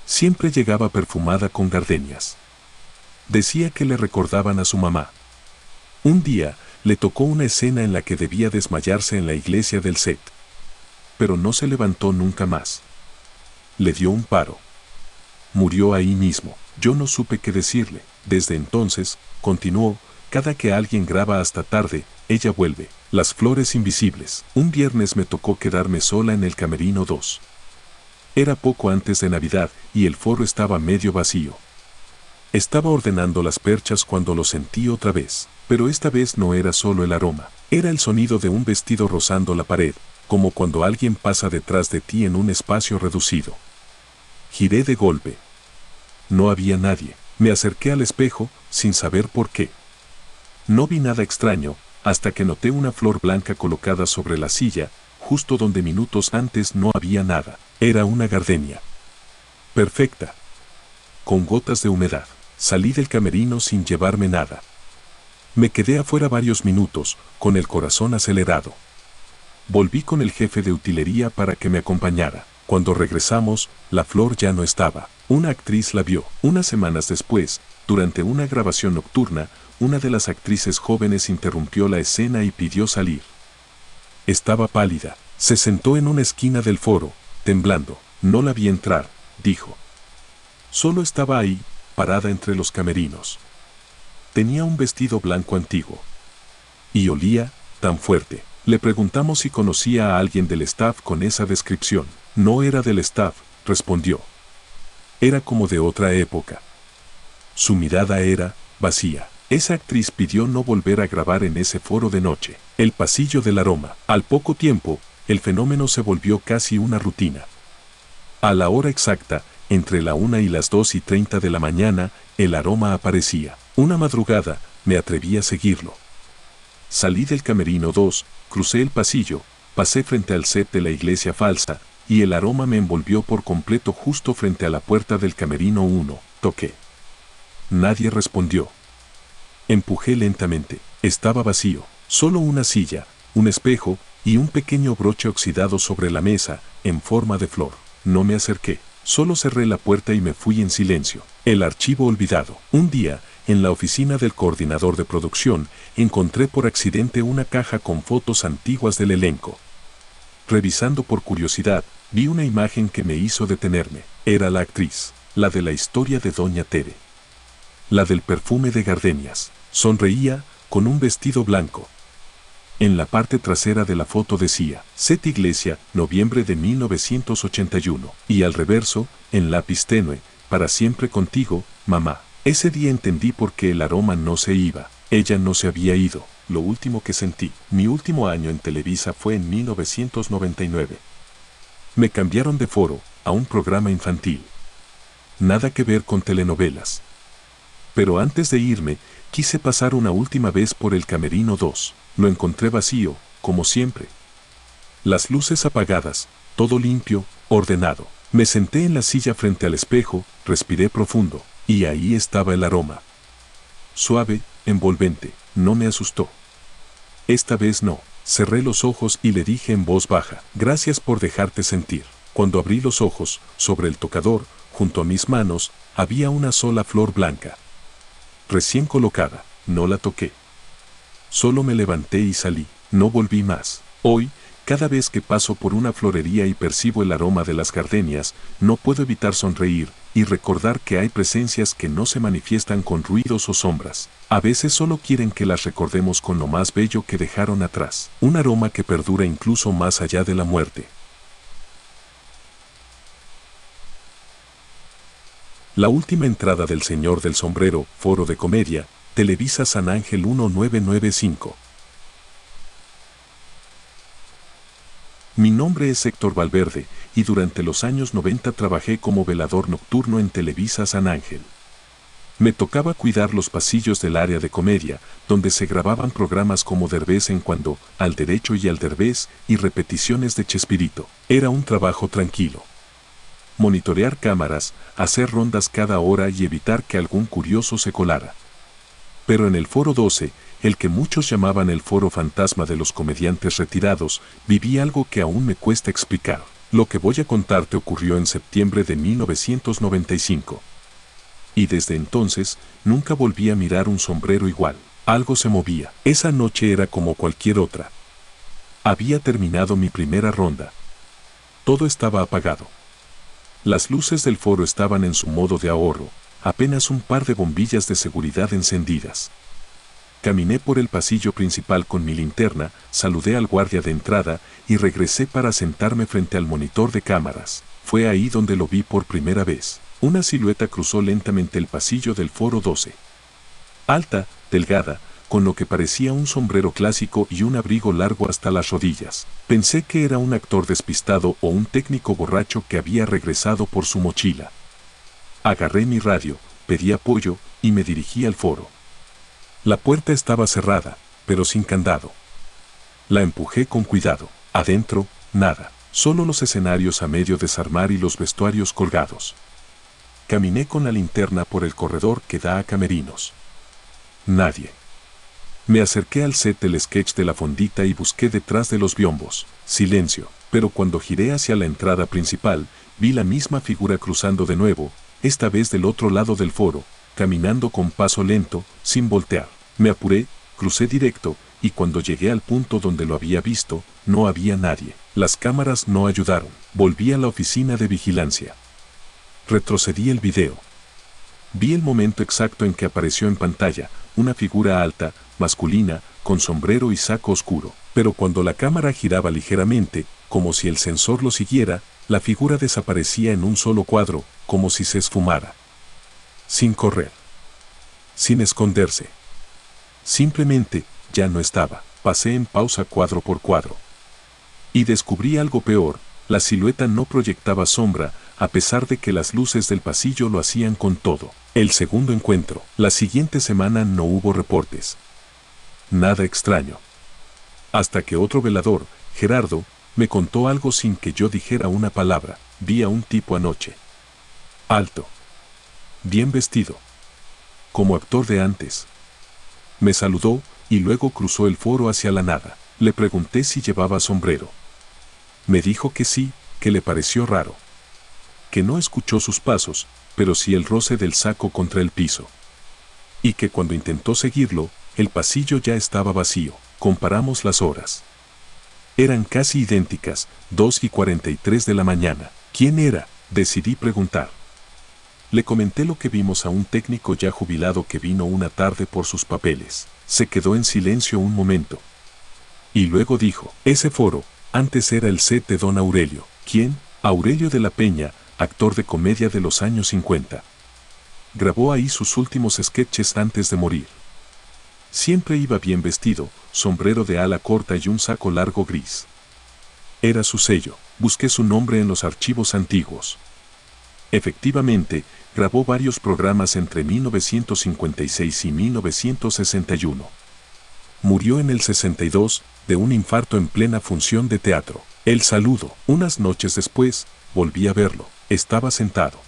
Siempre llegaba perfumada con gardenias. Decía que le recordaban a su mamá. Un día, le tocó una escena en la que debía desmayarse en la iglesia del set. Pero no se levantó nunca más. Le dio un paro. Murió ahí mismo. Yo no supe qué decirle. Desde entonces, continuó, cada que alguien graba hasta tarde, ella vuelve. Las flores invisibles. Un viernes me tocó quedarme sola en el camerino 2. Era poco antes de Navidad y el foro estaba medio vacío. Estaba ordenando las perchas cuando lo sentí otra vez. Pero esta vez no era solo el aroma. Era el sonido de un vestido rozando la pared, como cuando alguien pasa detrás de ti en un espacio reducido. Giré de golpe. No había nadie. Me acerqué al espejo, sin saber por qué. No vi nada extraño, hasta que noté una flor blanca colocada sobre la silla, justo donde minutos antes no había nada. Era una gardenia. Perfecta. Con gotas de humedad. Salí del camerino sin llevarme nada. Me quedé afuera varios minutos, con el corazón acelerado. Volví con el jefe de utilería para que me acompañara. Cuando regresamos, la flor ya no estaba. Una actriz la vio. Unas semanas después, durante una grabación nocturna, una de las actrices jóvenes interrumpió la escena y pidió salir. Estaba pálida. Se sentó en una esquina del foro, temblando. No la vi entrar, dijo. Solo estaba ahí, parada entre los camerinos. Tenía un vestido blanco antiguo. Y olía tan fuerte. Le preguntamos si conocía a alguien del staff con esa descripción. No era del staff, respondió. Era como de otra época. Su mirada era vacía. Esa actriz pidió no volver a grabar en ese foro de noche. El pasillo del aroma. Al poco tiempo, el fenómeno se volvió casi una rutina. A la hora exacta, entre la 1 y las 2:30 de la mañana, el aroma aparecía. Una madrugada, me atreví a seguirlo. Salí del camerino 2, crucé el pasillo, pasé frente al set de la iglesia falsa, y el aroma me envolvió por completo justo frente a la puerta del camerino 1. Toqué. Nadie respondió. Empujé lentamente. Estaba vacío. Solo una silla, un espejo y un pequeño broche oxidado sobre la mesa, en forma de flor. No me acerqué. Solo cerré la puerta y me fui en silencio. El archivo olvidado. Un día, en la oficina del coordinador de producción, encontré por accidente una caja con fotos antiguas del elenco. Revisando por curiosidad, vi una imagen que me hizo detenerme. Era la actriz, la de la historia de Doña Tere. La del perfume de gardenias. Sonreía, con un vestido blanco. En la parte trasera de la foto decía, Set Iglesia, noviembre de 1981. Y al reverso, en lápiz tenue, para siempre contigo, mamá. Ese día entendí por qué el aroma no se iba. Ella no se había ido. Lo último que sentí, mi último año en Televisa fue en 1999. Me cambiaron de foro, a un programa infantil. Nada que ver con telenovelas. Pero antes de irme, quise pasar una última vez por el camerino 2. Lo encontré vacío, como siempre. Las luces apagadas, todo limpio, ordenado. Me senté en la silla frente al espejo, respiré profundo, y ahí estaba el aroma. Suave, envolvente, no me asustó. Esta vez no. Cerré los ojos y le dije en voz baja, gracias por dejarte sentir. Cuando abrí los ojos, sobre el tocador, junto a mis manos, había una sola flor blanca. Recién colocada, no la toqué. Solo me levanté y salí, no volví más. Hoy, cada vez que paso por una florería y percibo el aroma de las gardenias, no puedo evitar sonreír y recordar que hay presencias que no se manifiestan con ruidos o sombras. A veces solo quieren que las recordemos con lo más bello que dejaron atrás. Un aroma que perdura incluso más allá de la muerte. La última entrada del Señor del Sombrero, Foro de Comedia, Televisa San Ángel 1995. Mi nombre es Héctor Valverde, y durante los años 90 trabajé como velador nocturno en Televisa San Ángel. Me tocaba cuidar los pasillos del área de comedia, donde se grababan programas como Derbez en Cuando, Al Derecho y Al Derbez, y repeticiones de Chespirito. Era un trabajo tranquilo. Monitorear cámaras, hacer rondas cada hora y evitar que algún curioso se colara. Pero en el Foro 12, el que muchos llamaban el Foro Fantasma de los comediantes retirados, viví algo que aún me cuesta explicar. Lo que voy a contarte ocurrió en septiembre de 1995. Y desde entonces, nunca volví a mirar un sombrero igual. Algo se movía. Esa noche era como cualquier otra. Había terminado mi primera ronda. Todo estaba apagado. Las luces del foro estaban en su modo de ahorro, apenas un par de bombillas de seguridad encendidas. Caminé por el pasillo principal con mi linterna, saludé al guardia de entrada y regresé para sentarme frente al monitor de cámaras. Fue ahí donde lo vi por primera vez. Una silueta cruzó lentamente el pasillo del Foro 12. Alta, delgada, con lo que parecía un sombrero clásico y un abrigo largo hasta las rodillas. Pensé que era un actor despistado o un técnico borracho que había regresado por su mochila. Agarré mi radio, pedí apoyo y me dirigí al foro. La puerta estaba cerrada, pero sin candado. La empujé con cuidado. Adentro, nada. Solo los escenarios a medio desarmar y los vestuarios colgados. Caminé con la linterna por el corredor que da a camerinos. Nadie. Me acerqué al set del sketch de la fondita y busqué detrás de los biombos. Silencio. Pero cuando giré hacia la entrada principal, vi la misma figura cruzando de nuevo, esta vez del otro lado del foro, caminando con paso lento, sin voltear. Me apuré, crucé directo, y cuando llegué al punto donde lo había visto, no había nadie. Las cámaras no ayudaron. Volví a la oficina de vigilancia. Retrocedí el video. Vi el momento exacto en que apareció en pantalla, una figura alta, masculina, con sombrero y saco oscuro. Pero cuando la cámara giraba ligeramente, como si el sensor lo siguiera, la figura desaparecía en un solo cuadro, como si se esfumara. Sin correr. Sin esconderse. Simplemente, ya no estaba. Pasé en pausa cuadro por cuadro. Y descubrí algo peor. La silueta no proyectaba sombra, a pesar de que las luces del pasillo lo hacían con todo. El segundo encuentro. La siguiente semana no hubo reportes. Nada extraño. Hasta que otro velador, Gerardo, me contó algo sin que yo dijera una palabra. Vi a un tipo anoche. Alto. Bien vestido. Como actor de antes. Me saludó y luego cruzó el foro hacia la nada. Le pregunté si llevaba sombrero. Me dijo que sí, que le pareció raro. Que no escuchó sus pasos, pero sí el roce del saco contra el piso. Y que cuando intentó seguirlo, el pasillo ya estaba vacío. Comparamos las horas. Eran casi idénticas, 2:43 de la mañana. ¿Quién era? Decidí preguntar. Le comenté lo que vimos a un técnico ya jubilado que vino una tarde por sus papeles. Se quedó en silencio un momento. Y luego dijo, ese foro, antes era el set de don Aurelio. ¿Quién? Aurelio de la Peña, actor de comedia de los años 50. Grabó ahí sus últimos sketches antes de morir. Siempre iba bien vestido, sombrero de ala corta y un saco largo gris. Era su sello. Busqué su nombre en los archivos antiguos. Efectivamente, grabó varios programas entre 1956 y 1961. Murió en el 62, de un infarto en plena función de teatro. El saludo. Unas noches después, volví a verlo. Estaba sentado.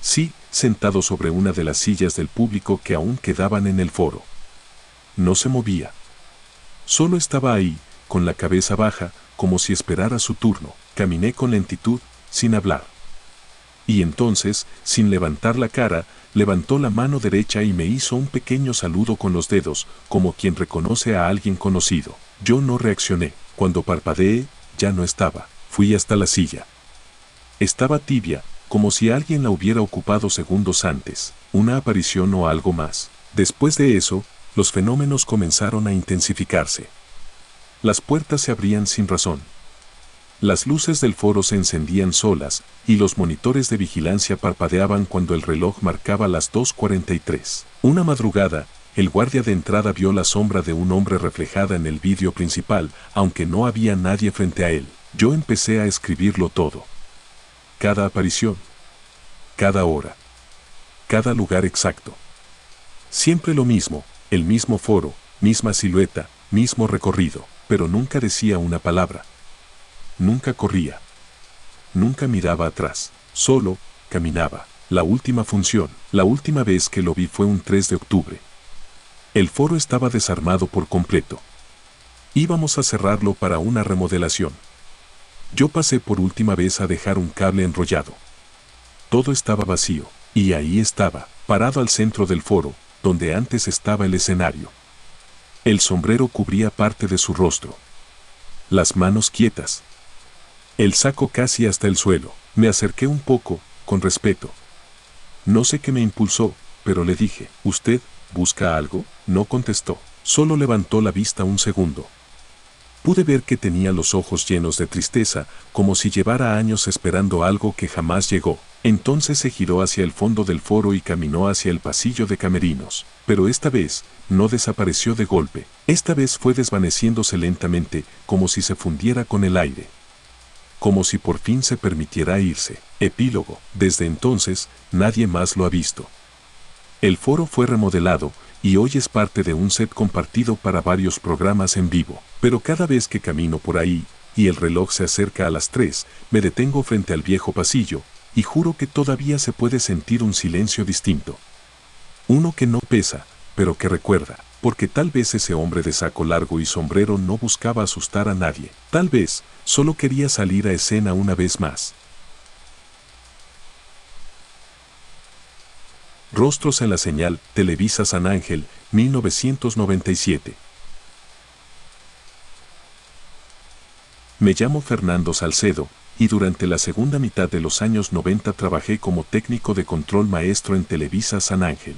Sí, sentado sobre una de las sillas del público que aún quedaban en el foro. No se movía. Solo estaba ahí, con la cabeza baja, como si esperara su turno. Caminé con lentitud, sin hablar. Y entonces, sin levantar la cara, levantó la mano derecha y me hizo un pequeño saludo con los dedos, como quien reconoce a alguien conocido. Yo no reaccioné. Cuando parpadeé, ya no estaba. Fui hasta la silla. Estaba tibia, como si alguien la hubiera ocupado segundos antes. Una aparición o algo más. Después de eso, los fenómenos comenzaron a intensificarse. Las puertas se abrían sin razón. Las luces del foro se encendían solas, y los monitores de vigilancia parpadeaban cuando el reloj marcaba las 2:43. Una madrugada, el guardia de entrada vio la sombra de un hombre reflejada en el vidrio principal, aunque no había nadie frente a él. Yo empecé a escribirlo todo. Cada aparición. Cada hora. Cada lugar exacto. Siempre lo mismo, el mismo foro, misma silueta, mismo recorrido, pero nunca decía una palabra. Nunca corría. Nunca miraba atrás. Solo caminaba. La última función, la última vez que lo vi fue un 3 de octubre. El foro estaba desarmado por completo. Íbamos a cerrarlo para una remodelación. Yo pasé por última vez a dejar un cable enrollado. Todo estaba vacío, y ahí estaba, parado al centro del foro, donde antes estaba el escenario. El sombrero cubría parte de su rostro. Las manos quietas. El saco casi hasta el suelo. Me acerqué un poco, con respeto. No sé qué me impulsó, pero le dije, ¿usted busca algo? No contestó. Solo levantó la vista un segundo. Pude ver que tenía los ojos llenos de tristeza, como si llevara años esperando algo que jamás llegó. Entonces se giró hacia el fondo del foro y caminó hacia el pasillo de camerinos. Pero esta vez, no desapareció de golpe. Esta vez fue desvaneciéndose lentamente, como si se fundiera con el aire. Como si por fin se permitiera irse. Epílogo. Desde entonces, nadie más lo ha visto. El foro fue remodelado, y hoy es parte de un set compartido para varios programas en vivo. Pero cada vez que camino por ahí, y el reloj se acerca a las 3, me detengo frente al viejo pasillo, y juro que todavía se puede sentir un silencio distinto. Uno que no pesa, pero que recuerda, porque tal vez ese hombre de saco largo y sombrero no buscaba asustar a nadie. Tal vez, solo quería salir a escena una vez más. Rostros en la señal, Televisa San Ángel, 1997. Me llamo Fernando Salcedo, y durante la segunda mitad de los años 90 trabajé como técnico de control maestro en Televisa San Ángel.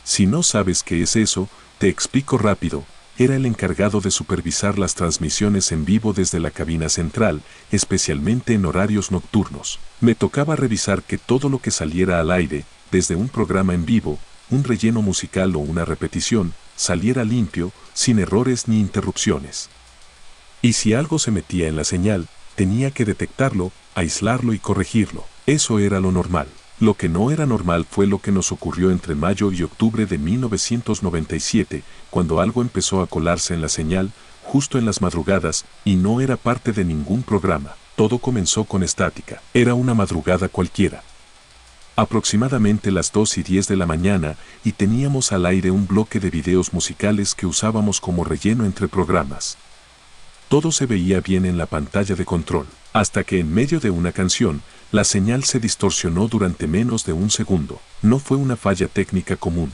Si no sabes qué es eso, te explico rápido. Era el encargado de supervisar las transmisiones en vivo desde la cabina central, especialmente en horarios nocturnos. Me tocaba revisar que todo lo que saliera al aire, desde un programa en vivo, un relleno musical o una repetición, saliera limpio, sin errores ni interrupciones. Y si algo se metía en la señal, tenía que detectarlo, aislarlo y corregirlo. Eso era lo normal. Lo que no era normal fue lo que nos ocurrió entre mayo y octubre de 1997, cuando algo empezó a colarse en la señal, justo en las madrugadas, y no era parte de ningún programa. Todo comenzó con estática. Era una madrugada cualquiera. Aproximadamente las 2:10 de la mañana, y teníamos al aire un bloque de videos musicales que usábamos como relleno entre programas. Todo se veía bien en la pantalla de control, hasta que en medio de una canción, la señal se distorsionó durante menos de un segundo. No fue una falla técnica común.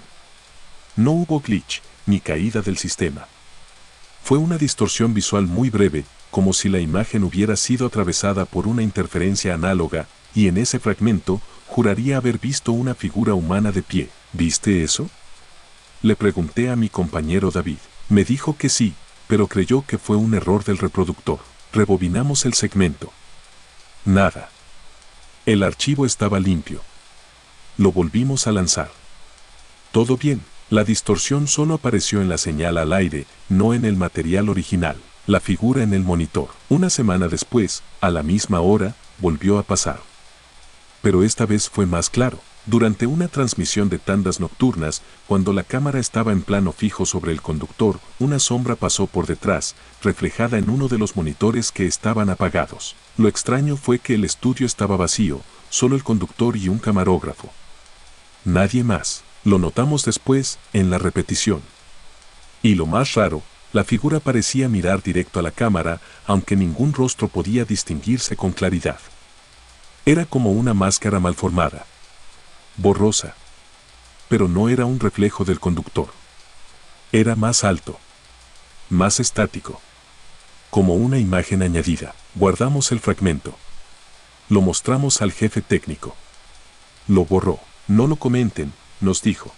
No hubo glitch, ni caída del sistema. Fue una distorsión visual muy breve, como si la imagen hubiera sido atravesada por una interferencia análoga, y en ese fragmento, juraría haber visto una figura humana de pie. ¿Viste eso? Le pregunté a mi compañero David. Me dijo que sí, pero creyó que fue un error del reproductor. Rebobinamos el segmento. Nada. El archivo estaba limpio. Lo volvimos a lanzar. Todo bien. La distorsión solo apareció en la señal al aire, no en el material original. La figura en el monitor. Una semana después, a la misma hora, volvió a pasar. Pero esta vez fue más claro. Durante una transmisión de tandas nocturnas, cuando la cámara estaba en plano fijo sobre el conductor, una sombra pasó por detrás, reflejada en uno de los monitores que estaban apagados. Lo extraño fue que el estudio estaba vacío, solo el conductor y un camarógrafo. Nadie más. Lo notamos después, en la repetición. Y lo más raro, la figura parecía mirar directo a la cámara, aunque ningún rostro podía distinguirse con claridad. Era como una máscara malformada. Borrosa. Pero no era un reflejo del conductor. Era más alto. Más estático. Como una imagen añadida. Guardamos el fragmento. Lo mostramos al jefe técnico. Lo borró. No lo comenten, nos dijo.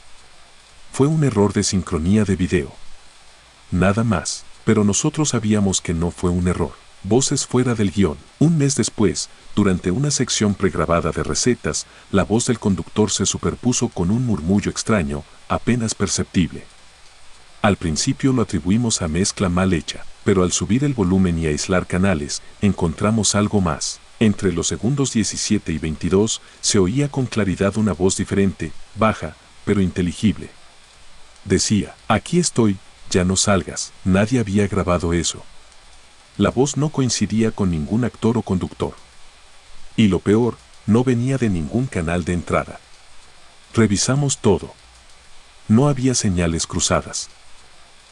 Fue un error de sincronía de video. Nada más, pero nosotros sabíamos que no fue un error. Voces fuera del guión. Un mes después, durante una sección pregrabada de recetas, la voz del conductor se superpuso con un murmullo extraño, apenas perceptible. Al principio lo atribuimos a mezcla mal hecha, pero al subir el volumen y aislar canales, encontramos algo más. Entre los segundos 17 y 22, se oía con claridad una voz diferente, baja, pero inteligible. Decía, aquí estoy, ya no salgas. Nadie había grabado eso. La voz no coincidía con ningún actor o conductor. Y lo peor, no venía de ningún canal de entrada. Revisamos todo. No había señales cruzadas.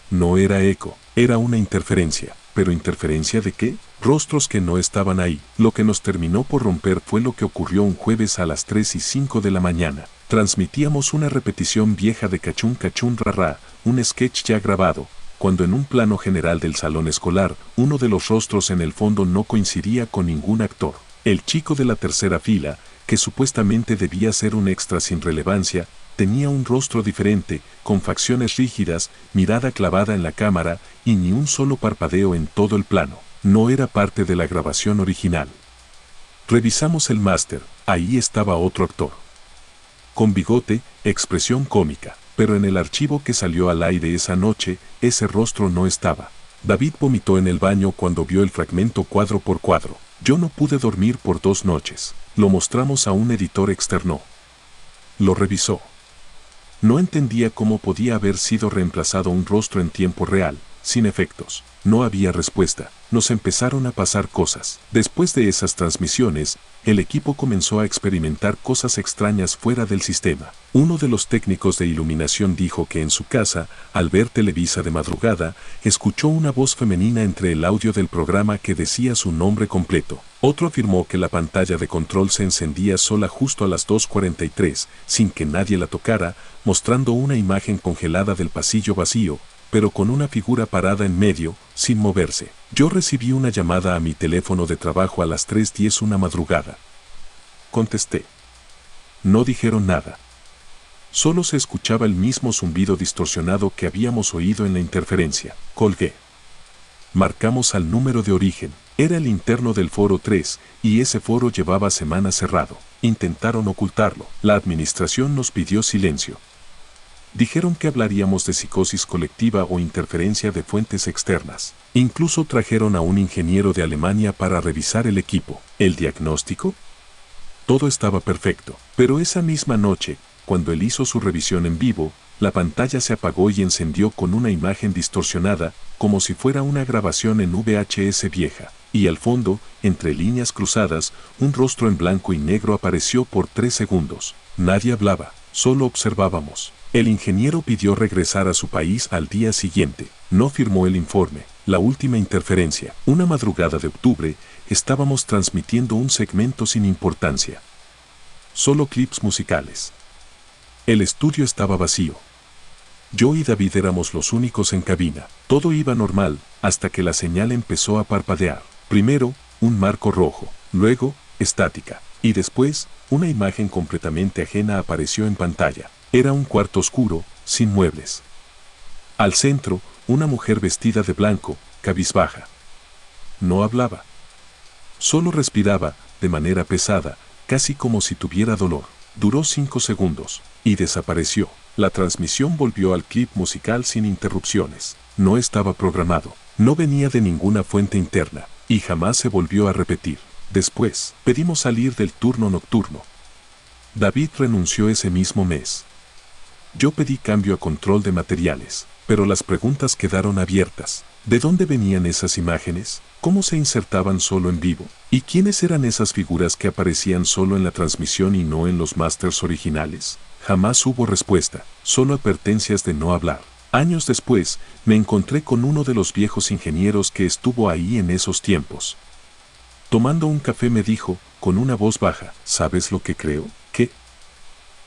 No era eco, era una interferencia. ¿Pero interferencia de qué? Rostros que no estaban ahí. Lo que nos terminó por romper fue lo que ocurrió un jueves a las 3:05 de la mañana. Transmitíamos una repetición vieja de Cachún Cachún Rarrá, un sketch ya grabado, cuando en un plano general del salón escolar, uno de los rostros en el fondo no coincidía con ningún actor. El chico de la tercera fila, que supuestamente debía ser un extra sin relevancia, tenía un rostro diferente, con facciones rígidas, mirada clavada en la cámara, y ni un solo parpadeo en todo el plano. No era parte de la grabación original. Revisamos el máster, ahí estaba otro actor. Con bigote, expresión cómica, pero en el archivo que salió al aire esa noche, ese rostro no estaba. David vomitó en el baño cuando vio el fragmento cuadro por cuadro. Yo no pude dormir por 2 noches. Lo mostramos a un editor externo. Lo revisó. No entendía cómo podía haber sido reemplazado un rostro en tiempo real, sin efectos. No había respuesta. Nos empezaron a pasar cosas. Después de esas transmisiones, el equipo comenzó a experimentar cosas extrañas fuera del sistema. Uno de los técnicos de iluminación dijo que en su casa, al ver Televisa de madrugada, escuchó una voz femenina entre el audio del programa que decía su nombre completo. Otro afirmó que la pantalla de control se encendía sola justo a las 2:43, sin que nadie la tocara, mostrando una imagen congelada del pasillo vacío, pero con una figura parada en medio, sin moverse. Yo recibí una llamada a mi teléfono de trabajo a las 3:10 una madrugada. Contesté. No dijeron nada. Solo se escuchaba el mismo zumbido distorsionado que habíamos oído en la interferencia. Colgué. Marcamos al número de origen. Era el interno del foro 3, y ese foro llevaba semanas cerrado. Intentaron ocultarlo. La administración nos pidió silencio. Dijeron que hablaríamos de psicosis colectiva o interferencia de fuentes externas. Incluso trajeron a un ingeniero de Alemania para revisar el equipo. ¿El diagnóstico? Todo estaba perfecto, pero esa misma noche, cuando él hizo su revisión en vivo, la pantalla se apagó y encendió con una imagen distorsionada, como si fuera una grabación en VHS vieja, y al fondo, entre líneas cruzadas, un rostro en blanco y negro apareció por 3 segundos. Nadie hablaba, solo observábamos. El ingeniero pidió regresar a su país al día siguiente. No firmó el informe. La última interferencia. Una madrugada de octubre, estábamos transmitiendo un segmento sin importancia. Solo clips musicales. El estudio estaba vacío. Yo y David éramos los únicos en cabina. Todo iba normal, hasta que la señal empezó a parpadear. Primero, un marco rojo, luego, estática, y después, una imagen completamente ajena apareció en pantalla. Era un cuarto oscuro, sin muebles. Al centro, una mujer vestida de blanco, cabizbaja. No hablaba. Solo respiraba, de manera pesada, casi como si tuviera dolor. Duró 5 segundos, y desapareció. La transmisión volvió al clip musical sin interrupciones. No estaba programado, no venía de ninguna fuente interna, y jamás se volvió a repetir. Después, pedimos salir del turno nocturno. David renunció ese mismo mes. Yo pedí cambio a control de materiales, pero las preguntas quedaron abiertas. ¿De dónde venían esas imágenes? ¿Cómo se insertaban solo en vivo? ¿Y quiénes eran esas figuras que aparecían solo en la transmisión y no en los masters originales? Jamás hubo respuesta, solo advertencias de no hablar. Años después, me encontré con uno de los viejos ingenieros que estuvo ahí en esos tiempos. Tomando un café me dijo, con una voz baja, ¿sabes lo que creo? ¿Qué?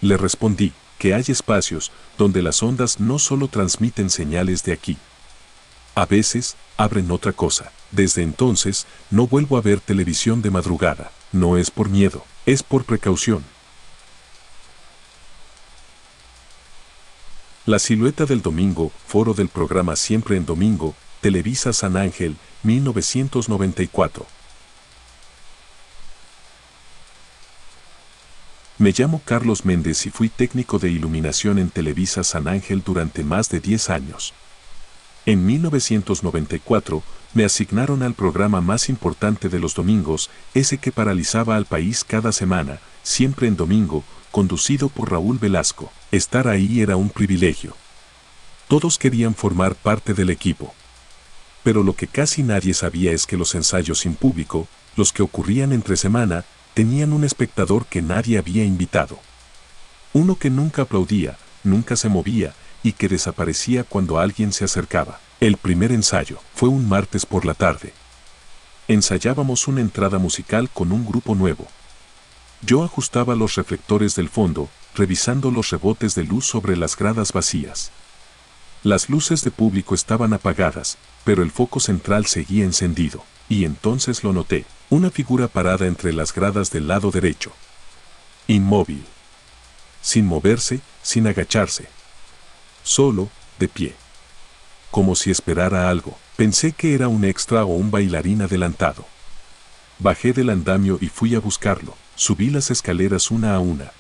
Le respondí, que hay espacios donde las ondas no solo transmiten señales de aquí. A veces, abren otra cosa. Desde entonces, no vuelvo a ver televisión de madrugada. No es por miedo, es por precaución. La silueta del domingo, foro del programa Siempre en Domingo, Televisa San Ángel, 1994. Me llamo Carlos Méndez y fui técnico de iluminación en Televisa San Ángel durante más de 10 años. En 1994, me asignaron al programa más importante de los domingos, ese que paralizaba al país cada semana, Siempre en Domingo, conducido por Raúl Velasco. Estar ahí era un privilegio. Todos querían formar parte del equipo. Pero lo que casi nadie sabía es que los ensayos sin público, los que ocurrían entre semana, tenían un espectador que nadie había invitado. Uno que nunca aplaudía, nunca se movía, y que desaparecía cuando alguien se acercaba. El primer ensayo fue un martes por la tarde. Ensayábamos una entrada musical con un grupo nuevo. Yo ajustaba los reflectores del fondo, revisando los rebotes de luz sobre las gradas vacías. Las luces de público estaban apagadas, pero el foco central seguía encendido, y entonces lo noté, una figura parada entre las gradas del lado derecho. Inmóvil. Sin moverse, sin agacharse. Solo, de pie. Como si esperara algo. Pensé que era un extra o un bailarín adelantado. Bajé del andamio y fui a buscarlo. Subí las escaleras una a una.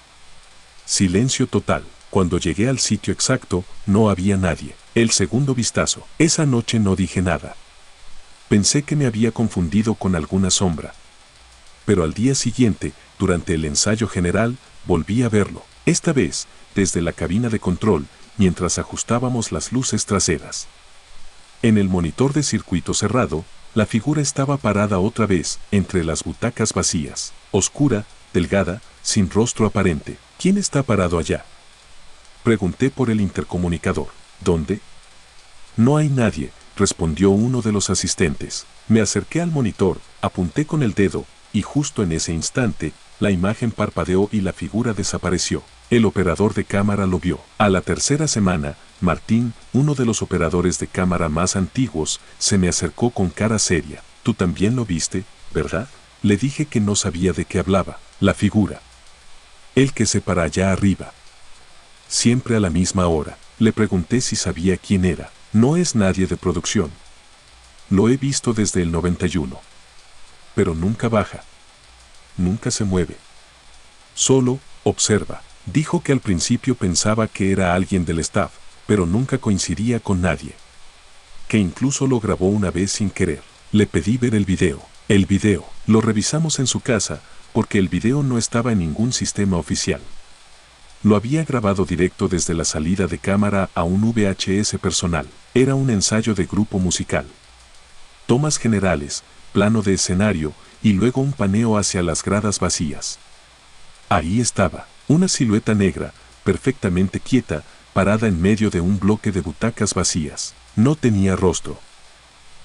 Silencio total. Cuando llegué al sitio exacto, no había nadie. El segundo vistazo. Esa noche no dije nada. Pensé que me había confundido con alguna sombra. Pero al día siguiente, durante el ensayo general, volví a verlo. Esta vez, desde la cabina de control, mientras ajustábamos las luces traseras. En el monitor de circuito cerrado, la figura estaba parada otra vez, entre las butacas vacías, oscura, delgada, sin rostro aparente. ¿Quién está parado allá? Pregunté por el intercomunicador. ¿Dónde? No hay nadie, respondió uno de los asistentes. Me acerqué al monitor, apunté con el dedo, y justo en ese instante, la imagen parpadeó y la figura desapareció. El operador de cámara lo vio. A la tercera semana, Martín, uno de los operadores de cámara más antiguos, se me acercó con cara seria. Tú también lo viste, ¿verdad? Le dije que no sabía de qué hablaba. La figura. El que se para allá arriba. Siempre a la misma hora. Le pregunté si sabía quién era. No es nadie de producción. Lo he visto desde el 91. Pero nunca baja. Nunca se mueve. Solo observa. Dijo que al principio pensaba que era alguien del staff, pero nunca coincidía con nadie. Que incluso lo grabó una vez sin querer. Le pedí ver el video. El video. Lo revisamos en su casa, porque el video no estaba en ningún sistema oficial. Lo había grabado directo desde la salida de cámara a un VHS personal. Era un ensayo de grupo musical. Tomas generales, plano de escenario, y luego un paneo hacia las gradas vacías. Ahí estaba, una silueta negra, perfectamente quieta, parada en medio de un bloque de butacas vacías. No tenía rostro.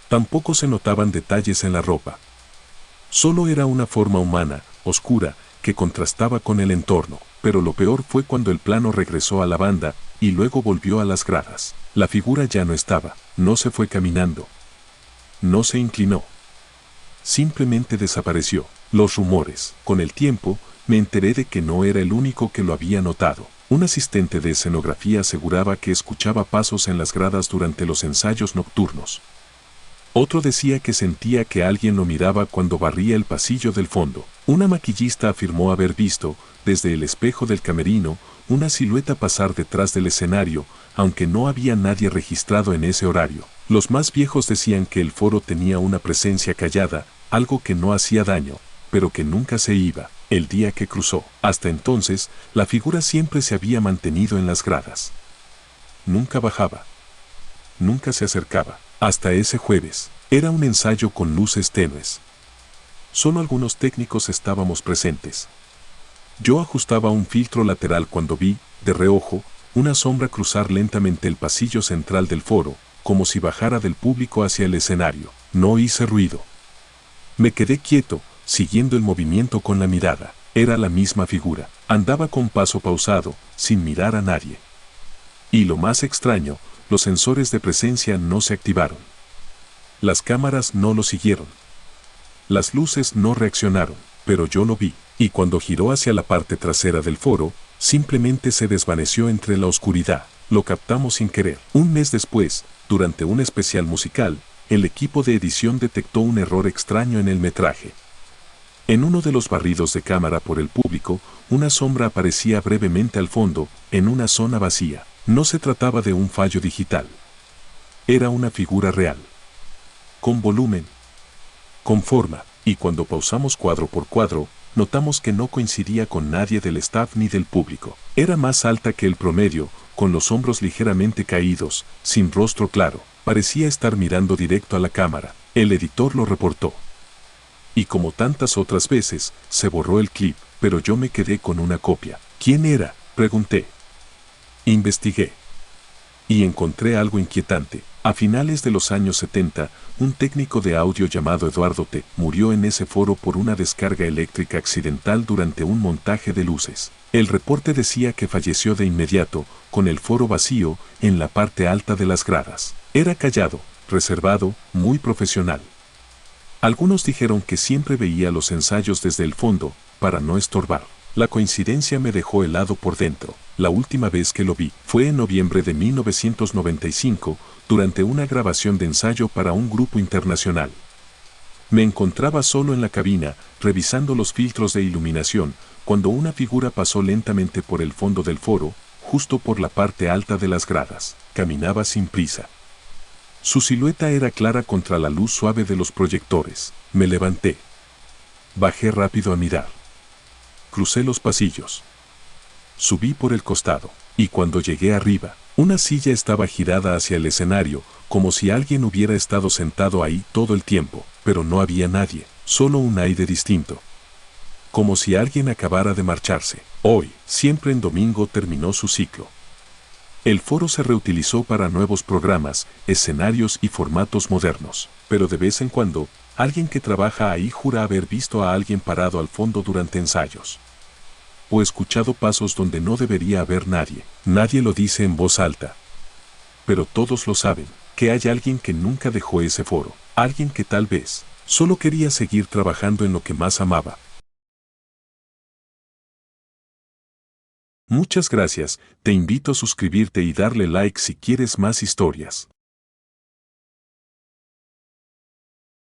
Tampoco se notaban detalles en la ropa. Solo era una forma humana, oscura, que contrastaba con el entorno. Pero lo peor fue cuando el plano regresó a la banda y luego volvió a las gradas. La figura ya no estaba, no se fue caminando. No se inclinó. Simplemente desapareció. Los rumores. Con el tiempo, me enteré de que no era el único que lo había notado. Un asistente de escenografía aseguraba que escuchaba pasos en las gradas durante los ensayos nocturnos. Otro decía que sentía que alguien lo miraba cuando barría el pasillo del fondo. Una maquillista afirmó haber visto, desde el espejo del camerino, una silueta pasar detrás del escenario, aunque no había nadie registrado en ese horario. Los más viejos decían que el foro tenía una presencia callada, algo que no hacía daño, pero que nunca se iba. El día que cruzó. Hasta entonces, la figura siempre se había mantenido en las gradas. Nunca bajaba. Nunca se acercaba. Hasta ese jueves. Era un ensayo con luces tenues. Solo algunos técnicos estábamos presentes. Yo ajustaba un filtro lateral cuando vi, de reojo, una sombra cruzar lentamente el pasillo central del foro, como si bajara del público hacia el escenario. No hice ruido. Me quedé quieto, siguiendo el movimiento con la mirada. Era la misma figura. Andaba con paso pausado, sin mirar a nadie. Y lo más extraño, los sensores de presencia no se activaron. Las cámaras no lo siguieron. Las luces no reaccionaron, pero yo lo vi. Y cuando giró hacia la parte trasera del foro, simplemente se desvaneció entre la oscuridad. Lo captamos sin querer. Un mes después, durante un especial musical, el equipo de edición detectó un error extraño en el metraje. En uno de los barridos de cámara por el público, una sombra aparecía brevemente al fondo, en una zona vacía. No se trataba de un fallo digital. Era una figura real. Con volumen. Con forma. Y cuando pausamos cuadro por cuadro, notamos que no coincidía con nadie del staff ni del público. Era más alta que el promedio, con los hombros ligeramente caídos, sin rostro claro. Parecía estar mirando directo a la cámara. El editor lo reportó. Y como tantas otras veces, se borró el clip, pero yo me quedé con una copia. ¿Quién era?, pregunté. Investigué. Y encontré algo inquietante. A finales de los años 70, un técnico de audio llamado Eduardo T. murió en ese foro por una descarga eléctrica accidental durante un montaje de luces. El reporte decía que falleció de inmediato, con el foro vacío, en la parte alta de las gradas. Era callado, reservado, muy profesional. Algunos dijeron que siempre veía los ensayos desde el fondo, para no estorbar. La coincidencia me dejó helado por dentro. La última vez que lo vi fue en noviembre de 1995, durante una grabación de ensayo para un grupo internacional. Me encontraba solo en la cabina, revisando los filtros de iluminación, cuando una figura pasó lentamente por el fondo del foro, justo por la parte alta de las gradas. Caminaba sin prisa. Su silueta era clara contra la luz suave de los proyectores. Me levanté. Bajé rápido a mirar. Crucé los pasillos. Subí por el costado, y cuando llegué arriba, una silla estaba girada hacia el escenario, como si alguien hubiera estado sentado ahí todo el tiempo, pero no había nadie, solo un aire distinto. Como si alguien acabara de marcharse. Hoy, siempre en domingo, terminó su ciclo. El foro se reutilizó para nuevos programas, escenarios y formatos modernos, pero de vez en cuando, alguien que trabaja ahí jura haber visto a alguien parado al fondo durante ensayos. O escuchado pasos donde no debería haber nadie. Nadie lo dice en voz alta. Pero todos lo saben, que hay alguien que nunca dejó ese foro, alguien que tal vez solo quería seguir trabajando en lo que más amaba. Muchas gracias, te invito a suscribirte y darle like si quieres más historias.